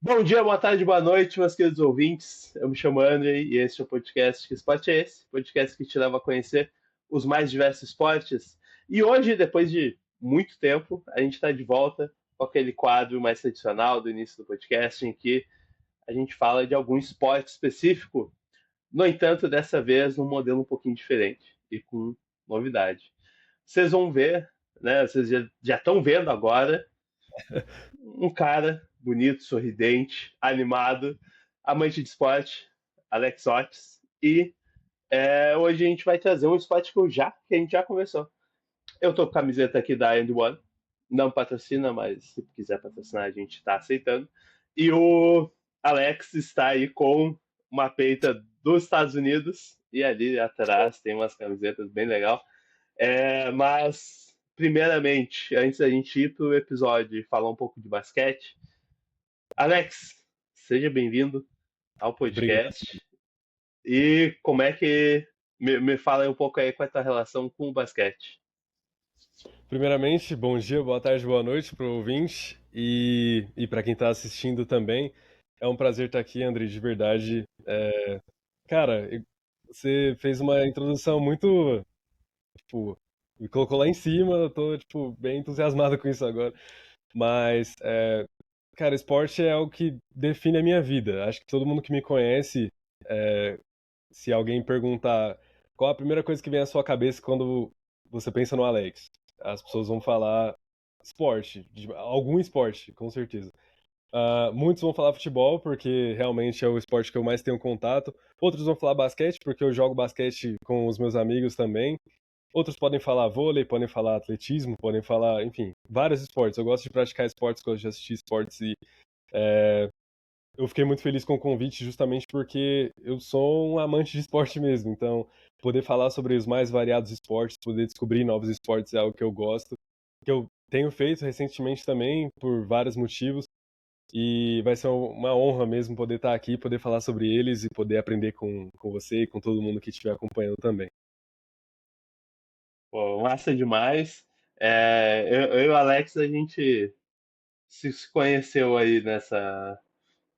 Bom dia, boa tarde, boa noite, meus queridos ouvintes. Eu me chamo André e este é o podcast Que Esporte é Esse? Podcast que te leva a conhecer os mais diversos esportes. E hoje, depois de muito tempo, a gente está de volta com aquele quadro mais tradicional do início do podcast, em que a gente fala de algum esporte específico. No entanto, dessa vez, num modelo um pouquinho diferente e com novidade. Vocês vão ver, né? Vocês já estão vendo agora um cara bonito, sorridente, animado, amante de esporte, Alex Otis. E hoje a gente vai trazer um esporte que a gente já conversou. Eu tô com a camiseta aqui da End One. Não patrocina, mas se quiser patrocinar, a gente está aceitando. E o Alex está aí com uma peita dos Estados Unidos. E ali atrás tem umas camisetas bem legal. Mas, primeiramente, antes da gente ir pro episódio e falar um pouco de basquete, Alex, seja bem-vindo ao Obrigado. podcast. E como é que. Me fala aí um pouco aí qual é a tua relação com o basquete. Primeiramente, bom dia, boa tarde, boa noite para o ouvinte e para quem está assistindo também. É um prazer estar aqui, André, de verdade. Cara, você fez uma introdução muito, tipo, me colocou lá em cima, eu tô, tipo, bem entusiasmado com isso agora. Mas, cara, esporte é algo que define a minha vida. Acho que todo mundo que me conhece, se alguém perguntar qual a primeira coisa que vem à sua cabeça quando você pensa no Alex, as pessoas vão falar esporte, algum esporte, com certeza. Muitos vão falar futebol, porque realmente é o esporte que eu mais tenho contato. Outros vão falar basquete, porque eu jogo basquete com os meus amigos também. Outros podem falar vôlei, podem falar atletismo, podem falar, enfim, vários esportes. Eu gosto de praticar esportes, gosto de assistir esportes e eu fiquei muito feliz com o convite justamente porque eu sou um amante de esporte mesmo. Então, poder falar sobre os mais variados esportes, poder descobrir novos esportes é algo que eu gosto, que eu tenho feito recentemente também por vários motivos. E vai ser uma honra mesmo poder estar aqui, poder falar sobre eles e poder aprender com você e com todo mundo que estiver acompanhando também. Pô, massa demais. Eu e o Alex, a gente se conheceu aí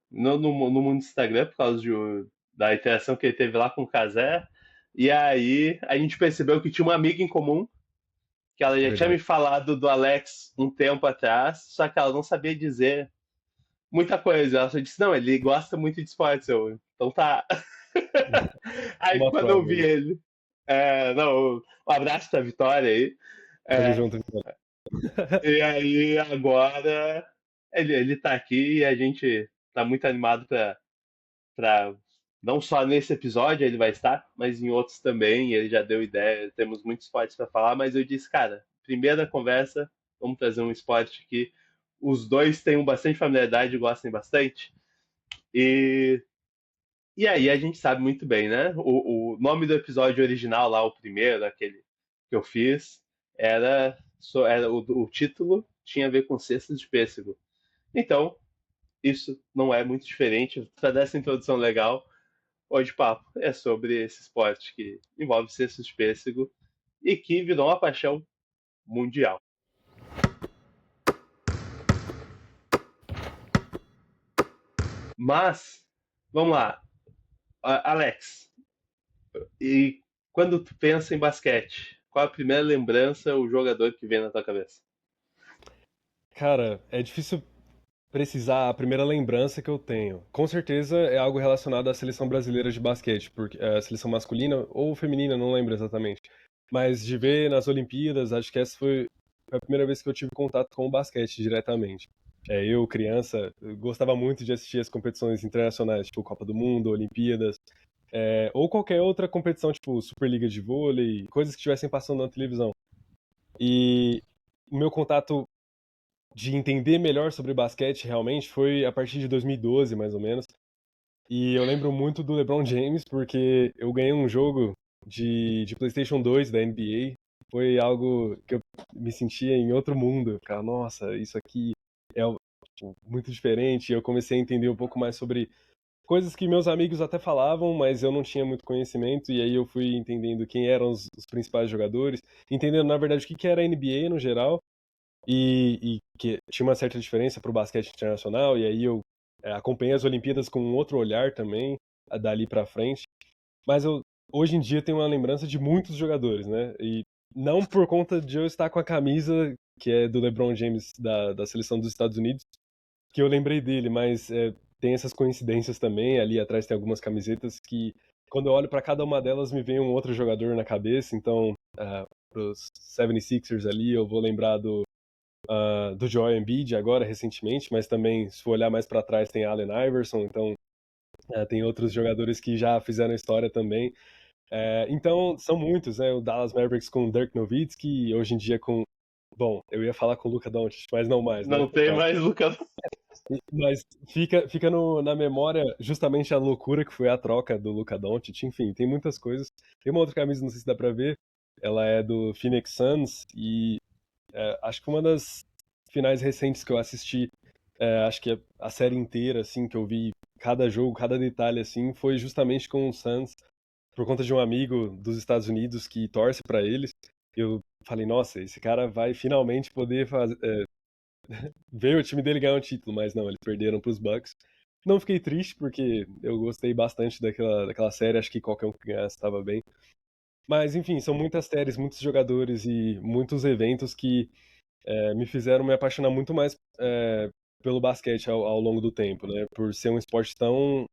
no mundo do Instagram por causa da interação que ele teve lá com o Kazé. E aí a gente percebeu que tinha uma amiga em comum, que ela já tinha Verdade. me falado do Alex um tempo atrás, só que ela não sabia dizer muita coisa. Ela só disse, não, ele gosta muito de esportes. Então tá. Aí Uma quando eu prova vi aí. ele, não, um abraço da Vitória aí. Tamo É, junto, Vitória. e aí agora ele tá aqui e a gente tá muito animado pra não só nesse episódio ele vai estar, mas em outros também. Ele já deu ideia, temos muitos esportes para falar, mas eu disse, cara, primeira conversa, vamos trazer um esporte que os dois tenham bastante familiaridade e gostem bastante. E, e aí a gente sabe muito bem, né? O nome do episódio original lá, o primeiro, aquele que eu fiz, era o título tinha a ver com cestas de pêssego. Então, isso não é muito diferente. Para dessa introdução legal, hoje o papo é sobre esse esporte que envolve cestas de pêssego e que virou uma paixão mundial. Mas, vamos lá, Alex, e quando tu pensa em basquete, qual a primeira lembrança, o jogador que vem na tua cabeça? Cara, é difícil precisar a primeira lembrança que eu tenho. Com certeza é algo relacionado à seleção brasileira de basquete, porque a seleção masculina ou feminina, não lembro exatamente. Mas de ver nas Olimpíadas, acho que essa foi a primeira vez que eu tive contato com o basquete diretamente. Eu, criança, eu gostava muito de assistir as competições internacionais, tipo Copa do Mundo, Olimpíadas, ou qualquer outra competição, tipo Superliga de vôlei, coisas que estivessem passando na televisão. E o meu contato de entender melhor sobre basquete realmente foi a partir de 2012, mais ou menos. E eu lembro muito do LeBron James, porque eu ganhei um jogo de PlayStation 2 da NBA. Foi algo que eu me sentia em outro mundo. Eu ficava, nossa, isso aqui é tipo, muito diferente. E eu comecei a entender um pouco mais sobre coisas que meus amigos até falavam, mas eu não tinha muito conhecimento. E aí eu fui entendendo quem eram os principais jogadores, entendendo, na verdade, o que era a NBA no geral e que tinha uma certa diferença para o basquete internacional, e aí eu acompanhei as Olimpíadas com um outro olhar também, dali pra frente. Mas eu, hoje em dia, tenho uma lembrança de muitos jogadores, né? E não por conta de eu estar com a camisa que é do LeBron James da seleção dos Estados Unidos, que eu lembrei dele, mas tem essas coincidências também. Ali atrás tem algumas camisetas que, quando eu olho para cada uma delas, me vem um outro jogador na cabeça. Então, pros 76ers ali, eu vou lembrar do Joel Embiid agora, recentemente, mas também, se for olhar mais para trás, tem Allen Iverson. Então, tem outros jogadores que já fizeram história também. Então, são muitos, né? O Dallas Mavericks com o Dirk Nowitzki, hoje em dia com... Bom, eu ia falar com o Luka Doncic, mas não mais, né? Não tem mais Lucas. Mas fica na memória justamente a loucura que foi a troca do Luka Doncic. Enfim, tem muitas coisas. Tem uma outra camisa, não sei se dá pra ver. Ela é do Phoenix Suns e acho que uma das finais recentes que eu assisti, acho que a série inteira, assim, que eu vi cada jogo, cada detalhe, assim, foi justamente com o Suns, por conta de um amigo dos Estados Unidos que torce pra eles. Eu falei, nossa, esse cara vai finalmente poder ver o time dele ganhar um título, mas não, eles perderam pros Bucks. Não fiquei triste, porque eu gostei bastante daquela série, acho que qualquer um que ganhasse estava bem. Mas, enfim, são muitas séries, muitos jogadores e muitos eventos que me fizeram me apaixonar muito mais pelo basquete ao longo do tempo, né? Por ser um esporte tão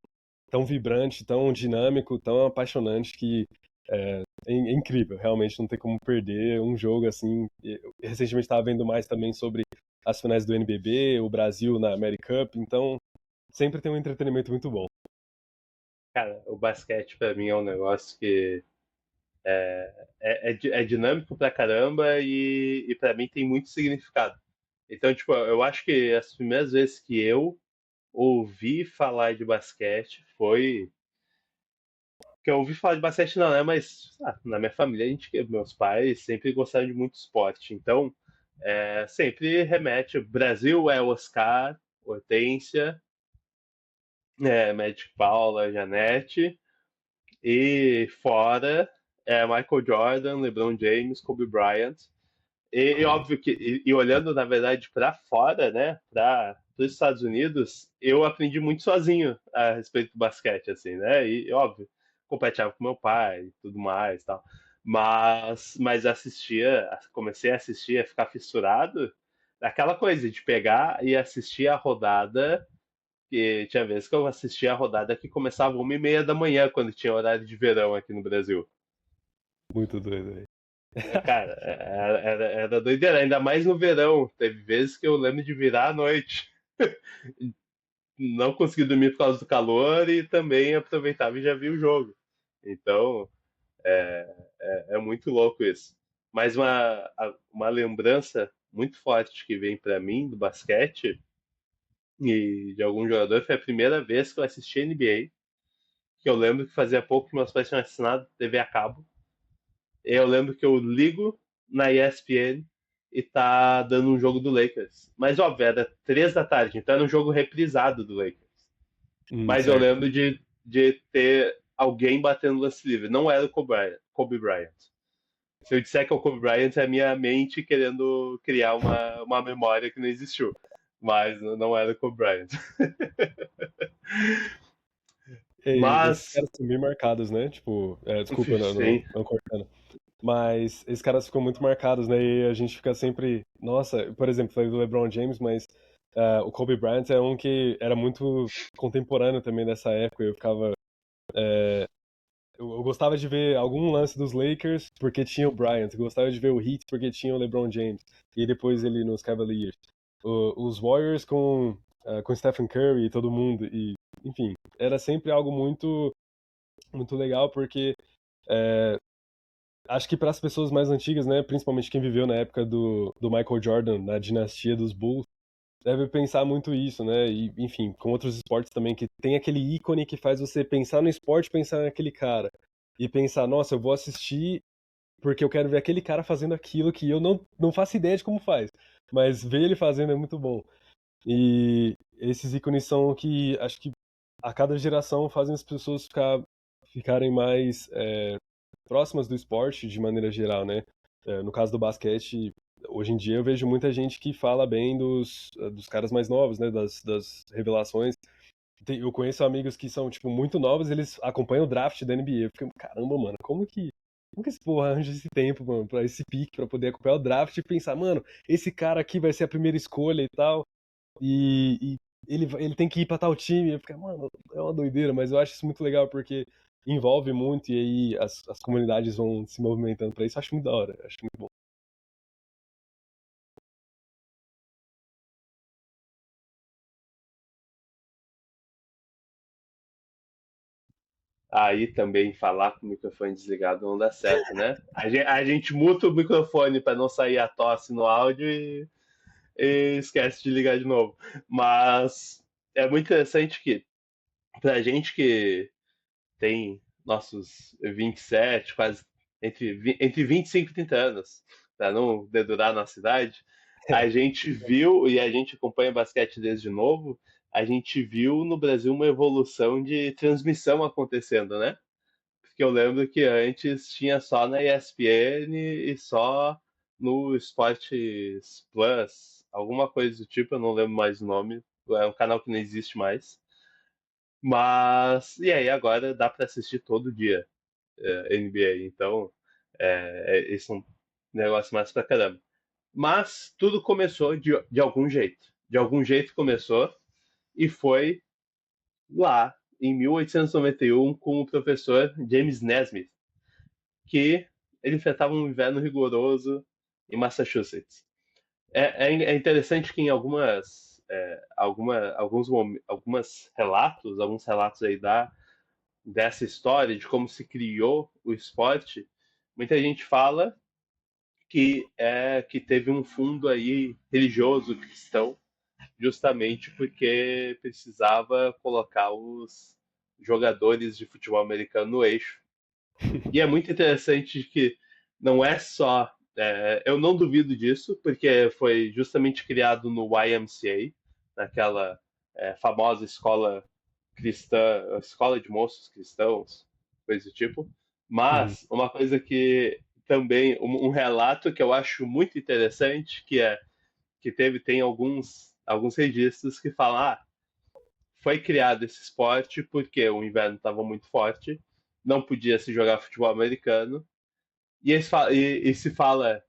vibrante, tão dinâmico, tão apaixonante que é incrível. Realmente não tem como perder um jogo assim. Eu recentemente estava vendo mais também sobre as finais do NBB, o Brasil na America Cup, então sempre tem um entretenimento muito bom. Cara, o basquete pra mim é um negócio que é dinâmico pra caramba e para mim tem muito significado. Então, tipo, eu acho que as primeiras vezes que eu ouvi falar de basquete foi. Que eu ouvi falar de basquete não, né? Mas na minha família, meus pais sempre gostaram de muito esporte. Então, sempre remete. Brasil é Oscar, Hortência, Magic Paula, Janete. E fora Michael Jordan, LeBron James, Kobe Bryant. E óbvio que, olhando na verdade para fora, né, para os Estados Unidos, eu aprendi muito sozinho a respeito do basquete, assim, né, e óbvio, compartilhava com meu pai e tudo mais, tal. Mas comecei a assistir, a ficar fissurado, aquela coisa de pegar e assistir a rodada, que tinha vezes que eu assistia a rodada que começava 1h30 da manhã, quando tinha horário de verão aqui no Brasil. Muito doido aí. Cara, era doideira, ainda mais no verão. Teve vezes que eu lembro de virar à noite. Não consegui dormir por causa do calor e também aproveitava e já vi o jogo. Então, é muito louco isso. Mas uma lembrança muito forte que vem pra mim do basquete e de algum jogador foi a primeira vez que eu assisti NBA, que eu lembro que fazia pouco que meus pais tinham assinado TV a cabo. Eu lembro que eu ligo na ESPN e tá dando um jogo do Lakers. Mas, óbvio, era 3 da tarde, então era um jogo reprisado do Lakers. Mas eu Certo. lembro de ter alguém batendo lance livre. Não era o Kobe Bryant. Se eu disser que é o Kobe Bryant, é a minha mente querendo criar uma memória que não existiu. Mas não era o Kobe Bryant. E esses Mas, caras são bem marcados, né? Tipo, desculpa, não, não, sim, não cortando. Mas esses caras ficam muito marcados, né? E a gente fica sempre. Nossa, por exemplo, falei do LeBron James, mas o Kobe Bryant é um que era muito contemporâneo também dessa época. Eu ficava. Eu gostava de ver algum lance dos Lakers porque tinha o Bryant. Eu gostava de ver o Heat porque tinha o LeBron James. E depois ele nos Cavaliers. Os Warriors com Stephen Curry e todo mundo. E, enfim, era sempre algo muito, muito legal porque. é, Acho que para as pessoas mais antigas, né, principalmente quem viveu na época do Michael Jordan, na dinastia dos Bulls, deve pensar muito isso, né? E, enfim, com outros esportes também, que tem aquele ícone que faz você pensar no esporte, pensar naquele cara. E pensar, nossa, eu vou assistir porque eu quero ver aquele cara fazendo aquilo que eu não faço ideia de como faz. Mas ver ele fazendo é muito bom. E esses ícones são que acho que a cada geração fazem as pessoas ficarem mais próximas do esporte de maneira geral, né? No caso do basquete, hoje em dia eu vejo muita gente que fala bem dos caras mais novos, né? Das revelações. Eu conheço amigos que são, tipo, muito novos, eles acompanham o draft da NBA. Eu fico, caramba, mano, como que esse porra arranja esse tempo, mano, pra esse pique, pra poder acompanhar o draft e pensar, mano, esse cara aqui vai ser a primeira escolha e tal, e ele tem que ir pra tal time. Eu fico, mano, é uma doideira, mas eu acho isso muito legal porque envolve muito e aí as comunidades vão se movimentando pra isso. Eu acho muito da hora, eu acho muito bom. Aí também falar com o microfone desligado não dá certo, né? A gente muta o microfone para não sair a tosse no áudio e esquece de ligar de novo. Mas é muito interessante que, pra gente que tem nossos 27, quase entre 25 e 30 anos, para não dedurar a nossa idade, a gente viu, e a gente acompanha basquete desde novo, a gente viu no Brasil uma evolução de transmissão acontecendo, né? Porque eu lembro que antes tinha só na ESPN e só no Esportes Plus, alguma coisa do tipo, eu não lembro mais o nome, é um canal que não existe mais. Mas, e aí agora dá para assistir todo dia NBA, então esse é um negócio mais pra caramba. Mas tudo começou de algum jeito. De algum jeito começou e foi lá em 1891 com o professor James Naismith, que ele enfrentava um inverno rigoroso em Massachusetts. É interessante que em alguns relatos aí dessa história de como se criou o esporte, muita gente fala que teve um fundo aí religioso cristão, justamente porque precisava colocar os jogadores de futebol americano no eixo. E é muito interessante que não é só. Eu não duvido disso, porque foi justamente criado no YMCA, naquela famosa escola cristã, escola de moços cristãos, coisa do tipo. Uhum. Mas uma coisa que também, um relato que eu acho muito interessante, tem alguns registros que falam, foi criado esse esporte porque o inverno estava muito forte, não podia se jogar futebol americano, e se fala,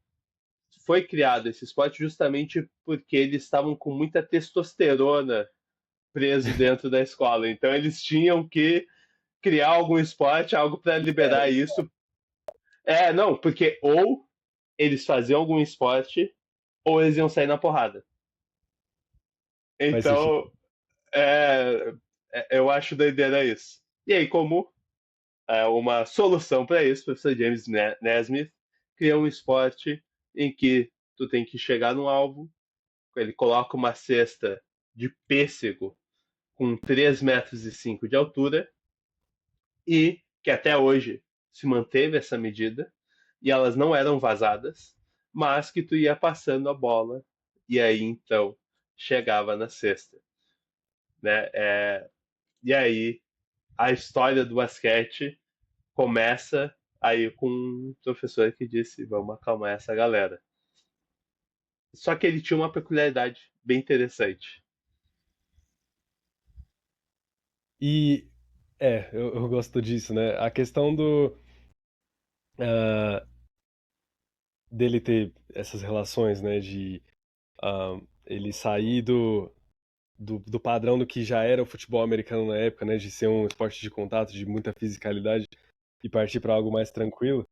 foi criado esse esporte justamente porque eles estavam com muita testosterona preso dentro da escola. Então eles tinham que criar algum esporte, algo para liberar isso. Não, porque ou eles faziam algum esporte ou eles iam sair na porrada. Faz sentido. Então, é, eu acho doideira isso. E aí, como uma solução para isso, o professor James Naismith cria um esporte em que tu tem que chegar no alvo, ele coloca uma cesta de pêssego com 3,5 metros de altura e que até hoje se manteve essa medida e elas não eram vazadas, mas que tu ia passando a bola e aí então chegava na cesta, né? E aí a história do basquete começa aí com um professor que disse: vamos acalmar essa galera. Só que ele tinha uma peculiaridade bem interessante. E eu gosto disso, né? A questão ah, dele ter essas relações, né? De ele sair do padrão do que já era o futebol americano na época, né? De ser um esporte de contato, de muita fisicalidade, e partir para algo mais tranquilo.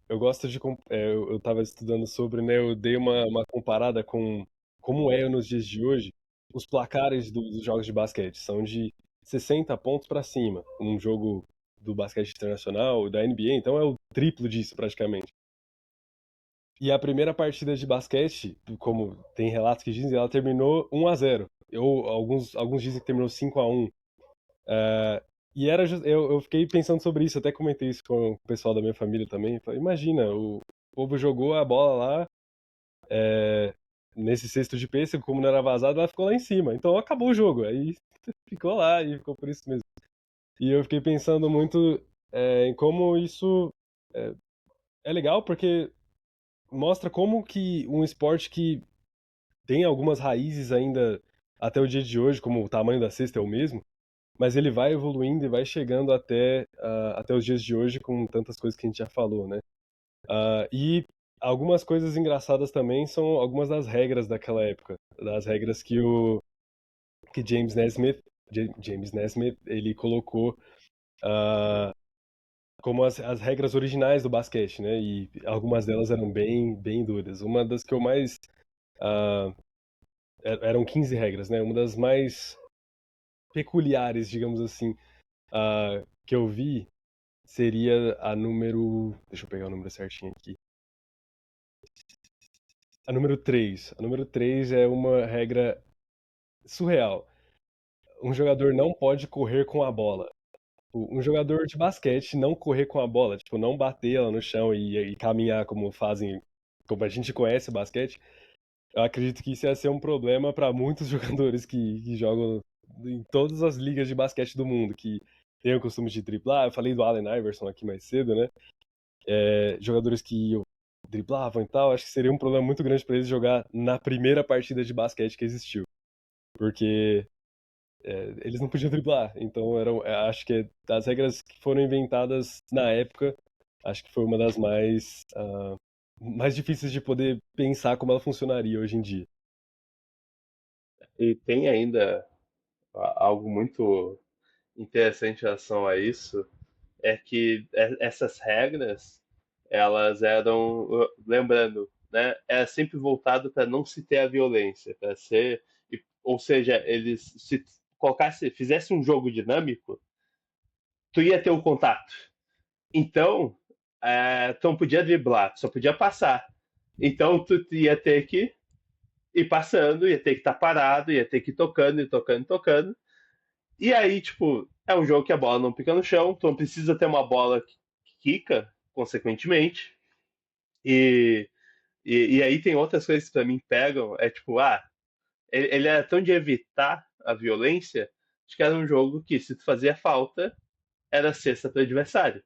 Eu gosto eu estava estudando sobre, né? Eu dei uma comparada com como é nos dias de hoje. Os placares dos jogos de basquete são de 60 pontos para cima. Um jogo do basquete internacional, da NBA, então é o triplo disso praticamente. E a primeira partida de basquete, como tem relatos que dizem, ela terminou 1-0. Alguns dizem que terminou 5-1. E eu fiquei pensando sobre isso, até comentei isso com o pessoal da minha família também. Falei, imagina, o povo jogou a bola lá, nesse cesto de pêssego, como não era vazado, ela ficou lá em cima. Então acabou o jogo. Aí ficou lá e ficou por isso mesmo. E eu fiquei pensando muito em como isso é, é legal, porque mostra como que um esporte que tem algumas raízes ainda até o dia de hoje, como o tamanho da cesta é o mesmo, mas ele vai evoluindo e vai chegando até os dias de hoje com tantas coisas que a gente já falou, né? E algumas coisas engraçadas também são algumas das regras daquela época, das regras que James Naismith, ele colocou como as regras originais do basquete, né? E algumas delas eram bem duras. Uma das que eu mais ah, eram 15 regras, né? Uma das mais peculiares, digamos assim, que eu vi seria a número. Deixa eu pegar o número certinho aqui. A número 3. A número 3 é uma regra surreal. Um jogador não pode correr com a bola. Um jogador de basquete não correr com a bola, tipo, não bater ela no chão e caminhar como fazem, como a gente conhece o basquete. Eu acredito que isso ia ser um problema para muitos jogadores que jogam em todas as ligas de basquete do mundo, que têm o costume de driblar. Eu falei do Allen Iverson aqui mais cedo, né? Jogadores que driblavam e tal, acho que seria um problema muito grande para eles jogar na primeira partida de basquete que existiu. Porque eles não podiam driblar. Então, acho que das regras que foram inventadas na época, acho que foi uma das mais difíceis de poder pensar como ela funcionaria hoje em dia. E tem ainda algo muito interessante em relação a isso, é que essas regras, elas eram, lembrando, né, era sempre voltado para não se ter a violência, para ser, ou seja, eles se fizesse um jogo dinâmico, tu ia ter o contato. Então, tu não podia driblar, tu só podia passar. Então, tu ia ter que ir passando, ia ter que estar parado, ia ter que ir tocando, e tocando, e tocando. E aí, tipo, é um jogo que a bola não fica no chão, tu não precisa ter uma bola que quica, consequentemente. E, e aí tem outras coisas que pra mim pegam, é tipo, ele era tão de evitar a violência, de que era um jogo que se tu fazia falta, era cesta pro adversário.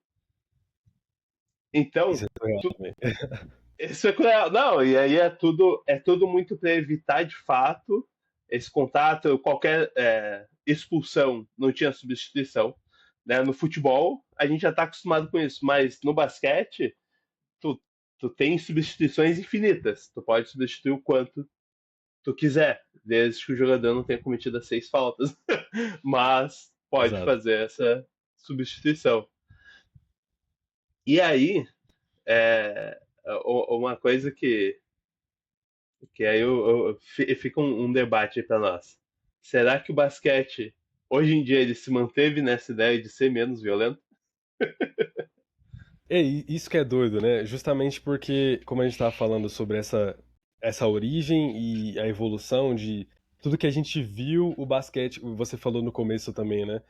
Então, Isso é surreal tu, também. isso é cruel. Não, e aí é tudo muito para evitar de fato esse contato, qualquer expulsão não tinha substituição. Né? No futebol, a gente já está acostumado com isso, mas no basquete, tu, tu tem substituições infinitas. Tu pode substituir o quanto tu quiser, desde que o jogador não tenha cometido as 6 faltas. Mas pode Exato. fazer essa substituição. E aí, é, uma coisa que aí fica um debate aí pra nós. Será que o basquete, hoje em dia, ele se manteve nessa ideia de ser menos violento? Isso que é doido, né? Justamente porque, como a gente estava falando sobre essa origem e a evolução de tudo que a gente viu o basquete, você falou no começo também, né?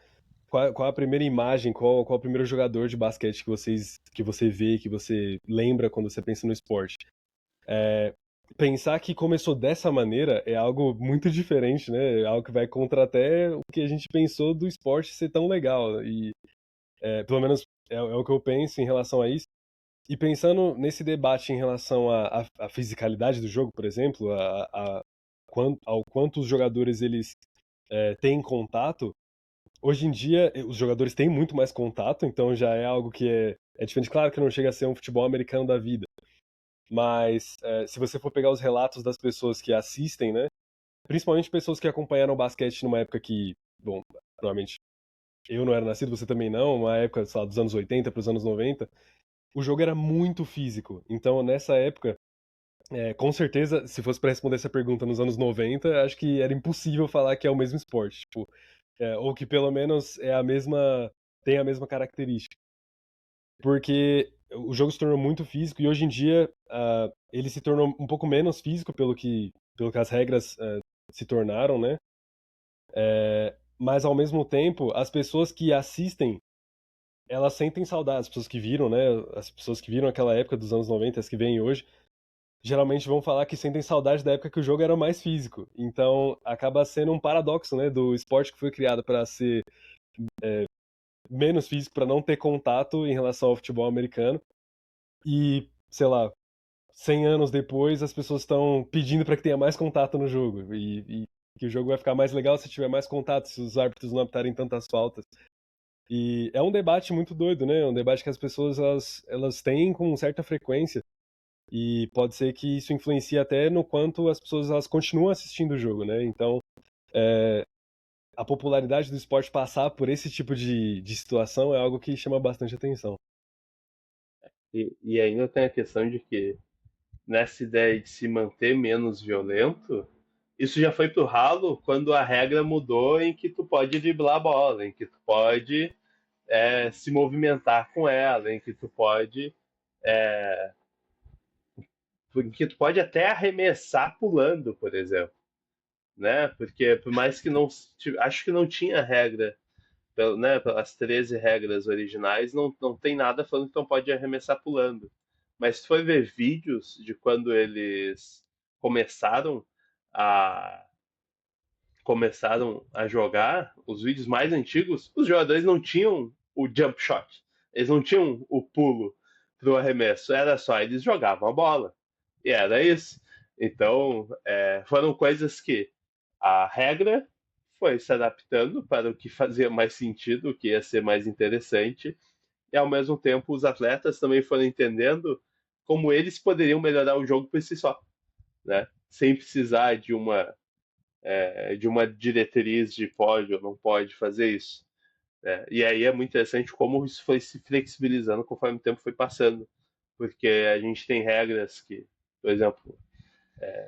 Qual a primeira imagem, qual o primeiro jogador de basquete que você vê, que você lembra quando você pensa no esporte? Pensar que começou dessa maneira é algo muito diferente, né? É algo que vai contra até o que a gente pensou do esporte ser tão legal. E pelo menos é o que eu penso em relação a isso. E pensando nesse debate em relação à fisicalidade do jogo, por exemplo, ao quanto os jogadores eles têm contato, hoje em dia os jogadores têm muito mais contato, então já é algo que é diferente. Claro que não chega a ser um futebol americano da vida, mas se você for pegar os relatos das pessoas que assistem, né, principalmente pessoas que acompanharam o basquete numa época que, bom, provavelmente eu não era nascido, você também não, uma época, sei lá, dos anos 80 para os anos 90, o jogo era muito físico. Então, nessa época, com certeza, se fosse para responder essa pergunta nos anos 90, acho que era impossível falar que é o mesmo esporte, tipo, ou que pelo menos tem a mesma característica. Porque o jogo se tornou muito físico e hoje em dia ele se tornou um pouco menos físico pelo que as regras se tornaram, né? Mas ao mesmo tempo, as pessoas que assistem, elas sentem saudade, as pessoas que viram, né? As pessoas que viram aquela época dos anos 90, as que vêm hoje, geralmente vão falar que sentem saudade da época que o jogo era mais físico. Então, acaba sendo um paradoxo, né, do esporte que foi criado para ser menos físico, para não ter contato em relação ao futebol americano. E, sei lá, 100 anos depois, as pessoas estão pedindo para que tenha mais contato no jogo. que o jogo vai ficar mais legal se tiver mais contato, se os árbitros não apitarem tantas faltas. E é um debate muito doido, né? É um debate que as pessoas elas têm com certa frequência e pode ser que isso influencie até no quanto as pessoas elas continuam assistindo o jogo, né? Então, a popularidade do esporte passar por esse tipo de situação é algo que chama bastante atenção. E ainda tem a questão de que, nessa ideia de se manter menos violento, isso já foi pro ralo quando a regra mudou em que tu pode driblar a bola, em que tu pode se movimentar com ela, em que tu pode até arremessar pulando, por exemplo, né? Porque por mais que não, acho que não tinha regra, né, pelas 13 regras originais, não tem nada falando que não pode arremessar pulando. Mas se tu for ver vídeos de quando eles começaram a jogar, os vídeos mais antigos, os jogadores não tinham o jump shot, eles não tinham o pulo pro arremesso, era só eles jogavam a bola. E era isso. Então, foram coisas que a regra foi se adaptando para o que fazia mais sentido, o que ia ser mais interessante, e ao mesmo tempo os atletas também foram entendendo como eles poderiam melhorar o jogo por si só, né? Sem precisar de uma diretriz de pode ou não pode fazer isso. Né? E aí é muito interessante como isso foi se flexibilizando conforme o tempo foi passando, porque a gente tem regras que, por exemplo,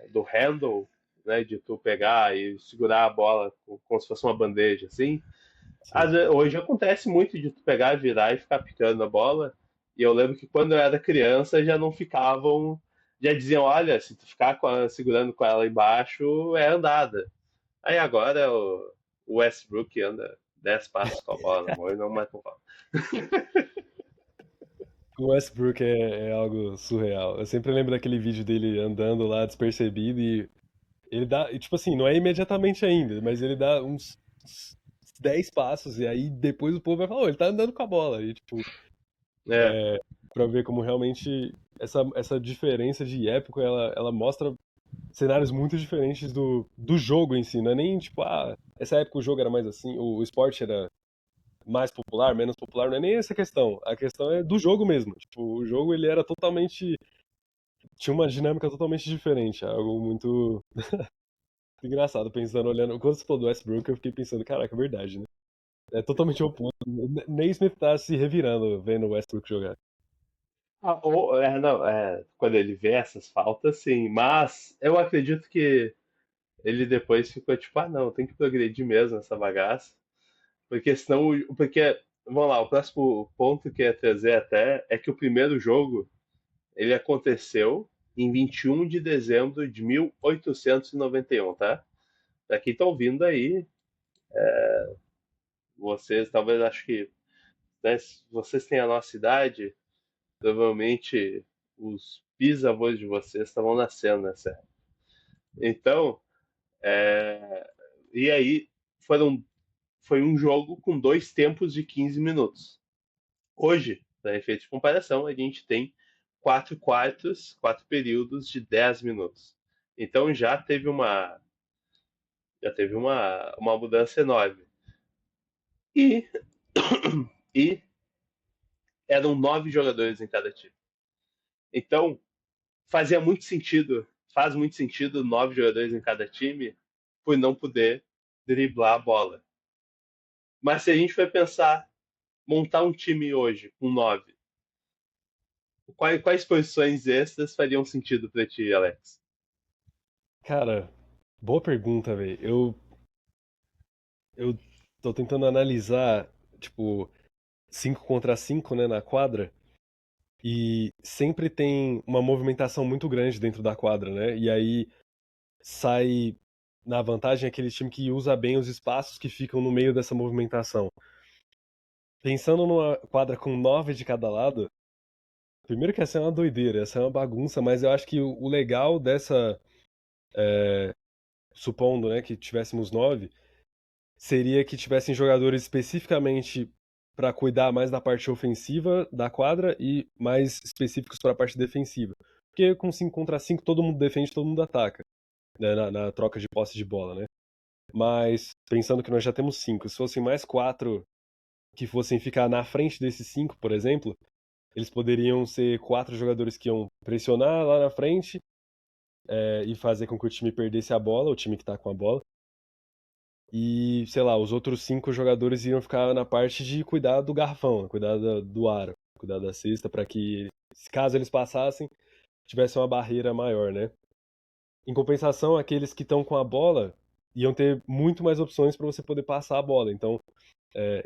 do handle, né, de tu pegar e segurar a bola como se fosse uma bandeja, assim. Sim. Hoje acontece muito de tu pegar, virar e ficar picando a bola. E eu lembro que quando eu era criança já não ficavam, já diziam, olha, se tu ficar segurando com ela embaixo, é andada. Aí agora o Westbrook anda 10 passos com a bola na mão e não mais com a bola. O Westbrook é algo surreal. Eu sempre lembro daquele vídeo dele andando lá despercebido e ele dá, e, tipo assim, não é imediatamente ainda, mas ele dá uns 10 passos e aí depois o povo vai falar, oh, ele tá andando com a bola. E, tipo, É, pra ver como realmente essa diferença de época, ela mostra cenários muito diferentes do jogo em si. Não é nem, tipo, essa época o jogo era mais assim, o esporte era mais popular, menos popular, não é nem essa questão. A questão é do jogo mesmo. Tipo, o jogo ele era totalmente. Tinha uma dinâmica totalmente diferente. Algo muito engraçado pensando, olhando. Quando você falou do Westbrook, eu fiquei pensando, caraca, é verdade, né? É totalmente oposto. Naismith tá se revirando vendo o Westbrook jogar. não, quando ele vê essas faltas, sim. Mas eu acredito que ele depois ficou tipo, não, tem que progredir mesmo essa bagaça. Porque senão, porque, vamos lá, o próximo ponto que eu ia trazer até é que o primeiro jogo, ele aconteceu em 21 de dezembro de 1891, tá? Pra quem tá ouvindo aí, vocês talvez acho que, né, se vocês têm a nossa idade, provavelmente os bisavôs de vocês estavam nascendo nessa época. Então, e aí foram, foi um jogo com dois tempos de 15 minutos. Hoje, para efeito de comparação, a gente tem quatro quartos, quatro períodos de 10 minutos. Então já teve uma mudança enorme. E, e eram 9 jogadores em cada time. Então, faz muito sentido 9 jogadores em cada time por não poder driblar a bola. Mas se a gente for pensar, montar um time hoje com 9, quais posições extras fariam sentido para ti, Alex? Cara, boa pergunta, velho. Eu tô tentando analisar, tipo, 5 contra 5, né, na quadra. E sempre tem uma movimentação muito grande dentro da quadra, né? E aí sai na vantagem aquele time que usa bem os espaços que ficam no meio dessa movimentação. Pensando numa quadra com 9 de cada lado, primeiro que essa é uma doideira, essa é uma bagunça, mas eu acho que o legal dessa, supondo, né, que tivéssemos 9, seria que tivessem jogadores especificamente para cuidar mais da parte ofensiva da quadra e mais específicos para a parte defensiva. Porque com 5 contra 5 todo mundo defende, todo mundo ataca, né, na troca de posse de bola, né? Mas pensando que nós já temos 5, se fossem mais 4 que fossem ficar na frente desses 5, por exemplo, eles poderiam ser 4 jogadores que iam pressionar lá na frente e fazer com que o time perdesse a bola, o time que tá com a bola. E, sei lá, os outros 5 jogadores iam ficar na parte de cuidar do garrafão, cuidar do aro, cuidar da cesta, para que, caso eles passassem, tivesse uma barreira maior, né? Em compensação, aqueles que estão com a bola iam ter muito mais opções para você poder passar a bola. Então,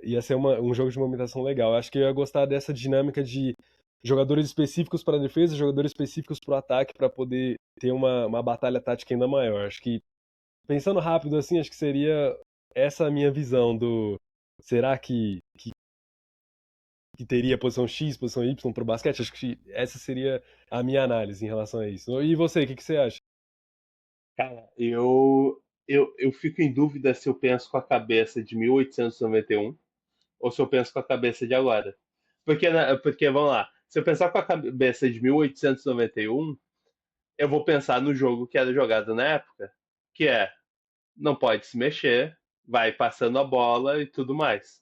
ia ser um jogo de movimentação legal. Eu acho que eu ia gostar dessa dinâmica de jogadores específicos para a defesa, jogadores específicos para o ataque, para poder ter uma batalha tática ainda maior. Acho que, pensando rápido assim, acho que seria essa a minha visão do... Será que teria posição X, posição Y para o basquete? Acho que essa seria a minha análise em relação a isso. E você, o que você acha? Cara, eu fico em dúvida se eu penso com a cabeça de 1891 ou se eu penso com a cabeça de agora. Porque vamos lá, se eu pensar com a cabeça de 1891, eu vou pensar no jogo que era jogado na época, que é, não pode se mexer, vai passando a bola e tudo mais.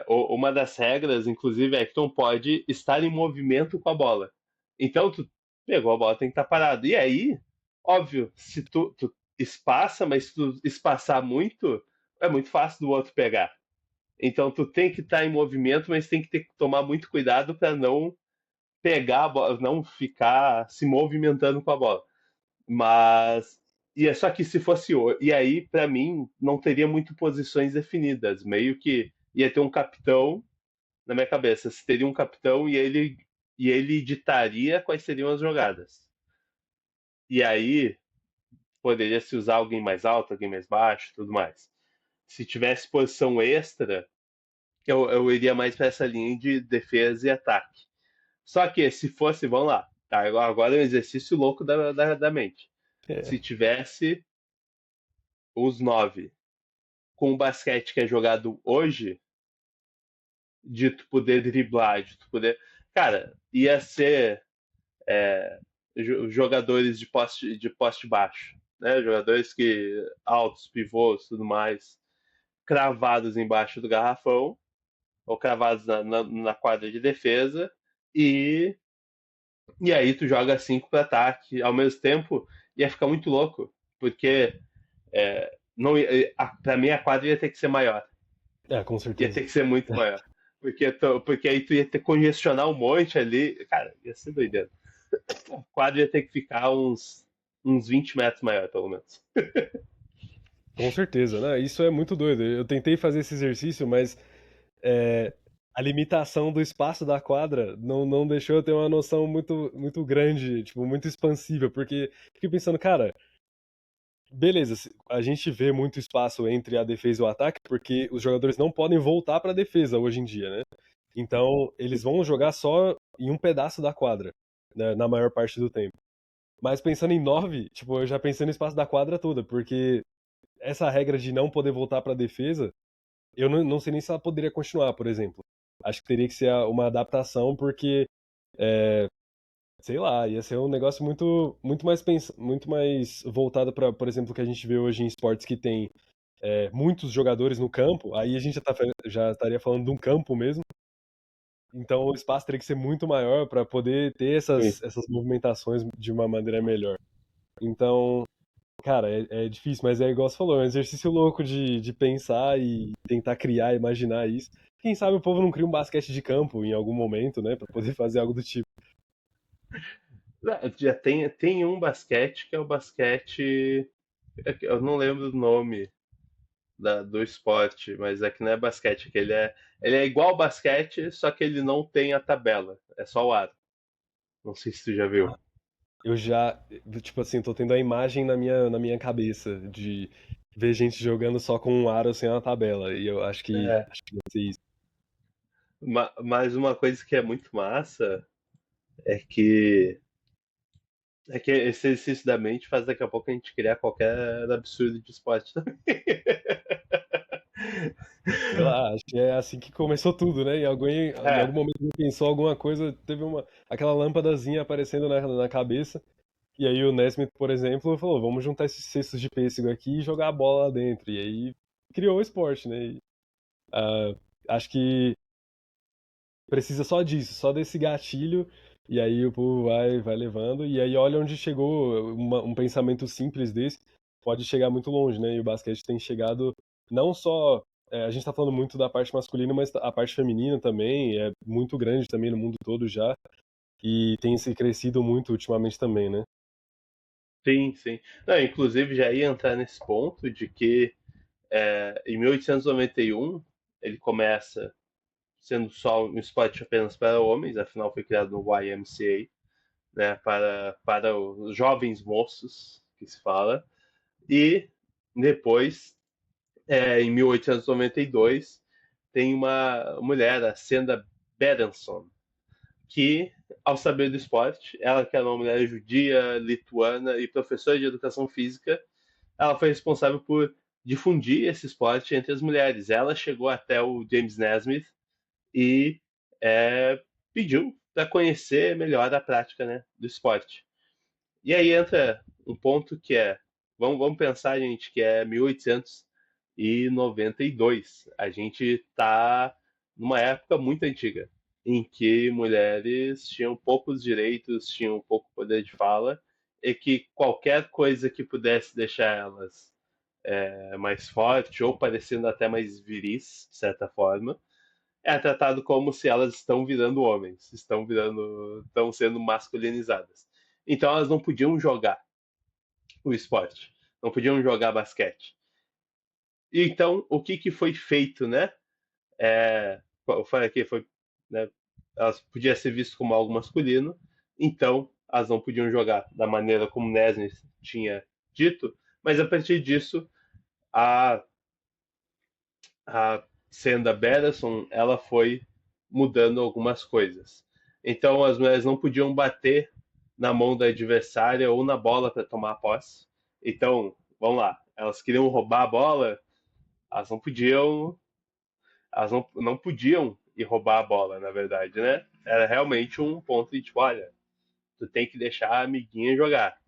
Uma das regras, inclusive, é que tu não pode estar em movimento com a bola. Então, tu pegou a bola, tem que estar parado. E aí, óbvio, se tu espaça, mas se tu espaçar muito, é muito fácil do outro pegar. Então, tu tem que estar em movimento, mas tem que tomar muito cuidado para não pegar a bola, não ficar se movimentando com a bola. Mas e é só que se fosse e aí para mim não teria muito posições definidas, meio que ia ter um capitão na minha cabeça, se teria um capitão e ele ditaria quais seriam as jogadas. E aí poderia se usar alguém mais alto, alguém mais baixo, tudo mais. Se tivesse posição extra, eu iria mais para essa linha de defesa e ataque. Só que se fosse, vamos lá, tá? Agora é um exercício louco da mente. É, Se tivesse os 9 com o basquete que é jogado hoje, de tu poder driblar, de tu poder. Cara, ia ser jogadores de poste baixo, né? Jogadores que altos, pivôs, tudo mais, cravados embaixo do garrafão, ou cravados na quadra de defesa, e, e aí tu joga 5 para ataque. Ao mesmo tempo, ia ficar muito louco, porque não, pra mim a quadra ia ter que ser maior. com Ia certeza. ter que ser muito maior. Porque aí tu ia ter que congestionar um monte ali. Cara, ia ser doideira. O quadro ia ter que ficar uns 20 metros maior, pelo menos. Com certeza, né? Isso é muito doido. Eu tentei fazer esse exercício, mas é, a limitação do espaço da quadra não deixou eu ter uma noção muito grande, tipo, muito expansiva, porque fiquei pensando, cara, beleza, a gente vê muito espaço entre a defesa e o ataque, porque os jogadores não podem voltar para a defesa hoje em dia, né? Então, eles vão jogar só em um pedaço da quadra, né, na maior parte do tempo. Mas pensando em 9, tipo, eu já pensei no espaço da quadra toda, porque essa regra de não poder voltar para a defesa, eu não sei nem se ela poderia continuar, por exemplo. Acho que teria que ser uma adaptação, porque, sei lá, ia ser um negócio muito mais voltado para, por exemplo, o que a gente vê hoje em esportes que tem muitos jogadores no campo. Aí a gente já estaria falando de um campo mesmo. Então o espaço teria que ser muito maior para poder ter Sim. essas movimentações de uma maneira melhor. Então, cara, é difícil, mas é igual você falou, é um exercício louco de pensar e tentar criar, imaginar isso. Quem sabe o povo não cria um basquete de campo em algum momento, né, pra poder fazer algo do tipo. Já tem um basquete que é o basquete. Eu não lembro do nome do esporte, mas é que não é basquete, é que ele é igual ao basquete, só que ele não tem a tabela, é só o aro. Não sei se tu já viu. Eu já, tipo assim, tô tendo a imagem na minha cabeça de ver gente jogando só com um aro sem uma tabela. E eu É. acho que deve ser isso. Mas uma coisa que é muito massa é que esse exercício da mente faz daqui a pouco a gente criar qualquer absurdo de esporte também. Sei lá, acho que é assim que começou tudo, né? Em algum É, momento alguém pensou alguma coisa, teve aquela lâmpadazinha aparecendo na cabeça. E aí o Nesmith, por exemplo, falou, vamos juntar esses cestos de pêssego aqui e jogar a bola lá dentro. E aí criou o esporte, né? E, ah, acho que precisa só disso, só desse gatilho, e aí o povo vai levando, e aí olha onde chegou um pensamento simples desse, pode chegar muito longe, né? E o basquete tem chegado não só. A gente tá falando muito da parte masculina, mas a parte feminina também é muito grande também no mundo todo já, e tem se crescido muito ultimamente também, né? Sim, sim. Não, inclusive já ia entrar nesse ponto de que em 1891 ele começa sendo só um esporte apenas para homens, afinal foi criado no YMCA, né, para os jovens moços, que se fala, e depois, em 1892, tem uma mulher, a Senda Berenson, que, ao saber do esporte, ela que era uma mulher judia, lituana e professora de educação física, ela foi responsável por difundir esse esporte entre as mulheres. Ela chegou até o James Naismith e pediu para conhecer melhor a prática, né, do esporte. E aí entra um ponto que vamos pensar, gente, que é 1892. A gente está numa época muito antiga, em que mulheres tinham poucos direitos, tinham pouco poder de fala, e que qualquer coisa que pudesse deixar elas mais forte ou parecendo até mais viris, de certa forma, é tratado como se elas estão virando homens, estão sendo masculinizadas. Então elas não podiam jogar o esporte, não podiam jogar basquete. E então o que foi feito, né? Eu falei aqui, né, elas podiam ser vistas como algo masculino, então elas não podiam jogar da maneira como Nesmith tinha dito, mas a partir disso a a Senda Berelson, ela foi mudando algumas coisas. Então as mulheres não podiam bater na mão da adversária ou na bola para tomar a posse. Então, vamos lá, elas queriam roubar a bola, elas não podiam, elas não podiam ir roubar a bola, na verdade, né? Era realmente um ponto de tipo, olha, tu tem que deixar a amiguinha jogar.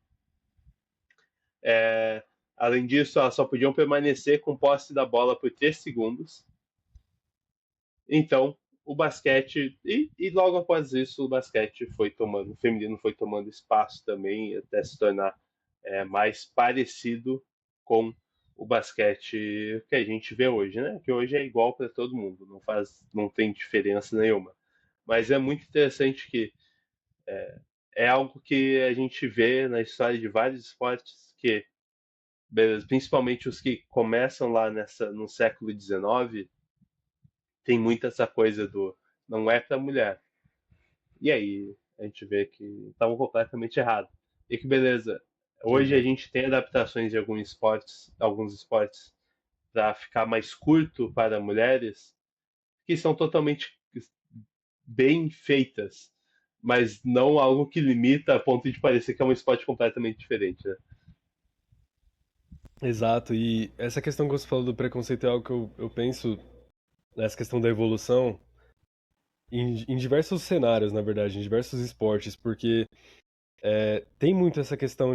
É, além disso, elas só podiam permanecer com posse da bola por 3 segundos. Então, o basquete, e logo após isso, o basquete o feminino foi tomando espaço também, até se tornar mais parecido com o basquete que a gente vê hoje, né? Que hoje é igual para todo mundo, não tem diferença nenhuma. Mas é muito interessante que é algo que a gente vê na história de vários esportes que, beleza, principalmente os que começam lá no século XIX, tem muito essa coisa do não é para mulher. E aí a gente vê que estavam completamente errado. E que beleza, hoje a Exato. gente tem adaptações de alguns esportes para ficar mais curto para mulheres, que são totalmente bem feitas, mas não algo que limita a ponto de parecer que é um esporte completamente diferente, né? Exato, e essa questão que você falou do preconceito é algo que eu penso nessa questão da evolução em diversos cenários, na verdade, em diversos esportes, porque tem muito essa questão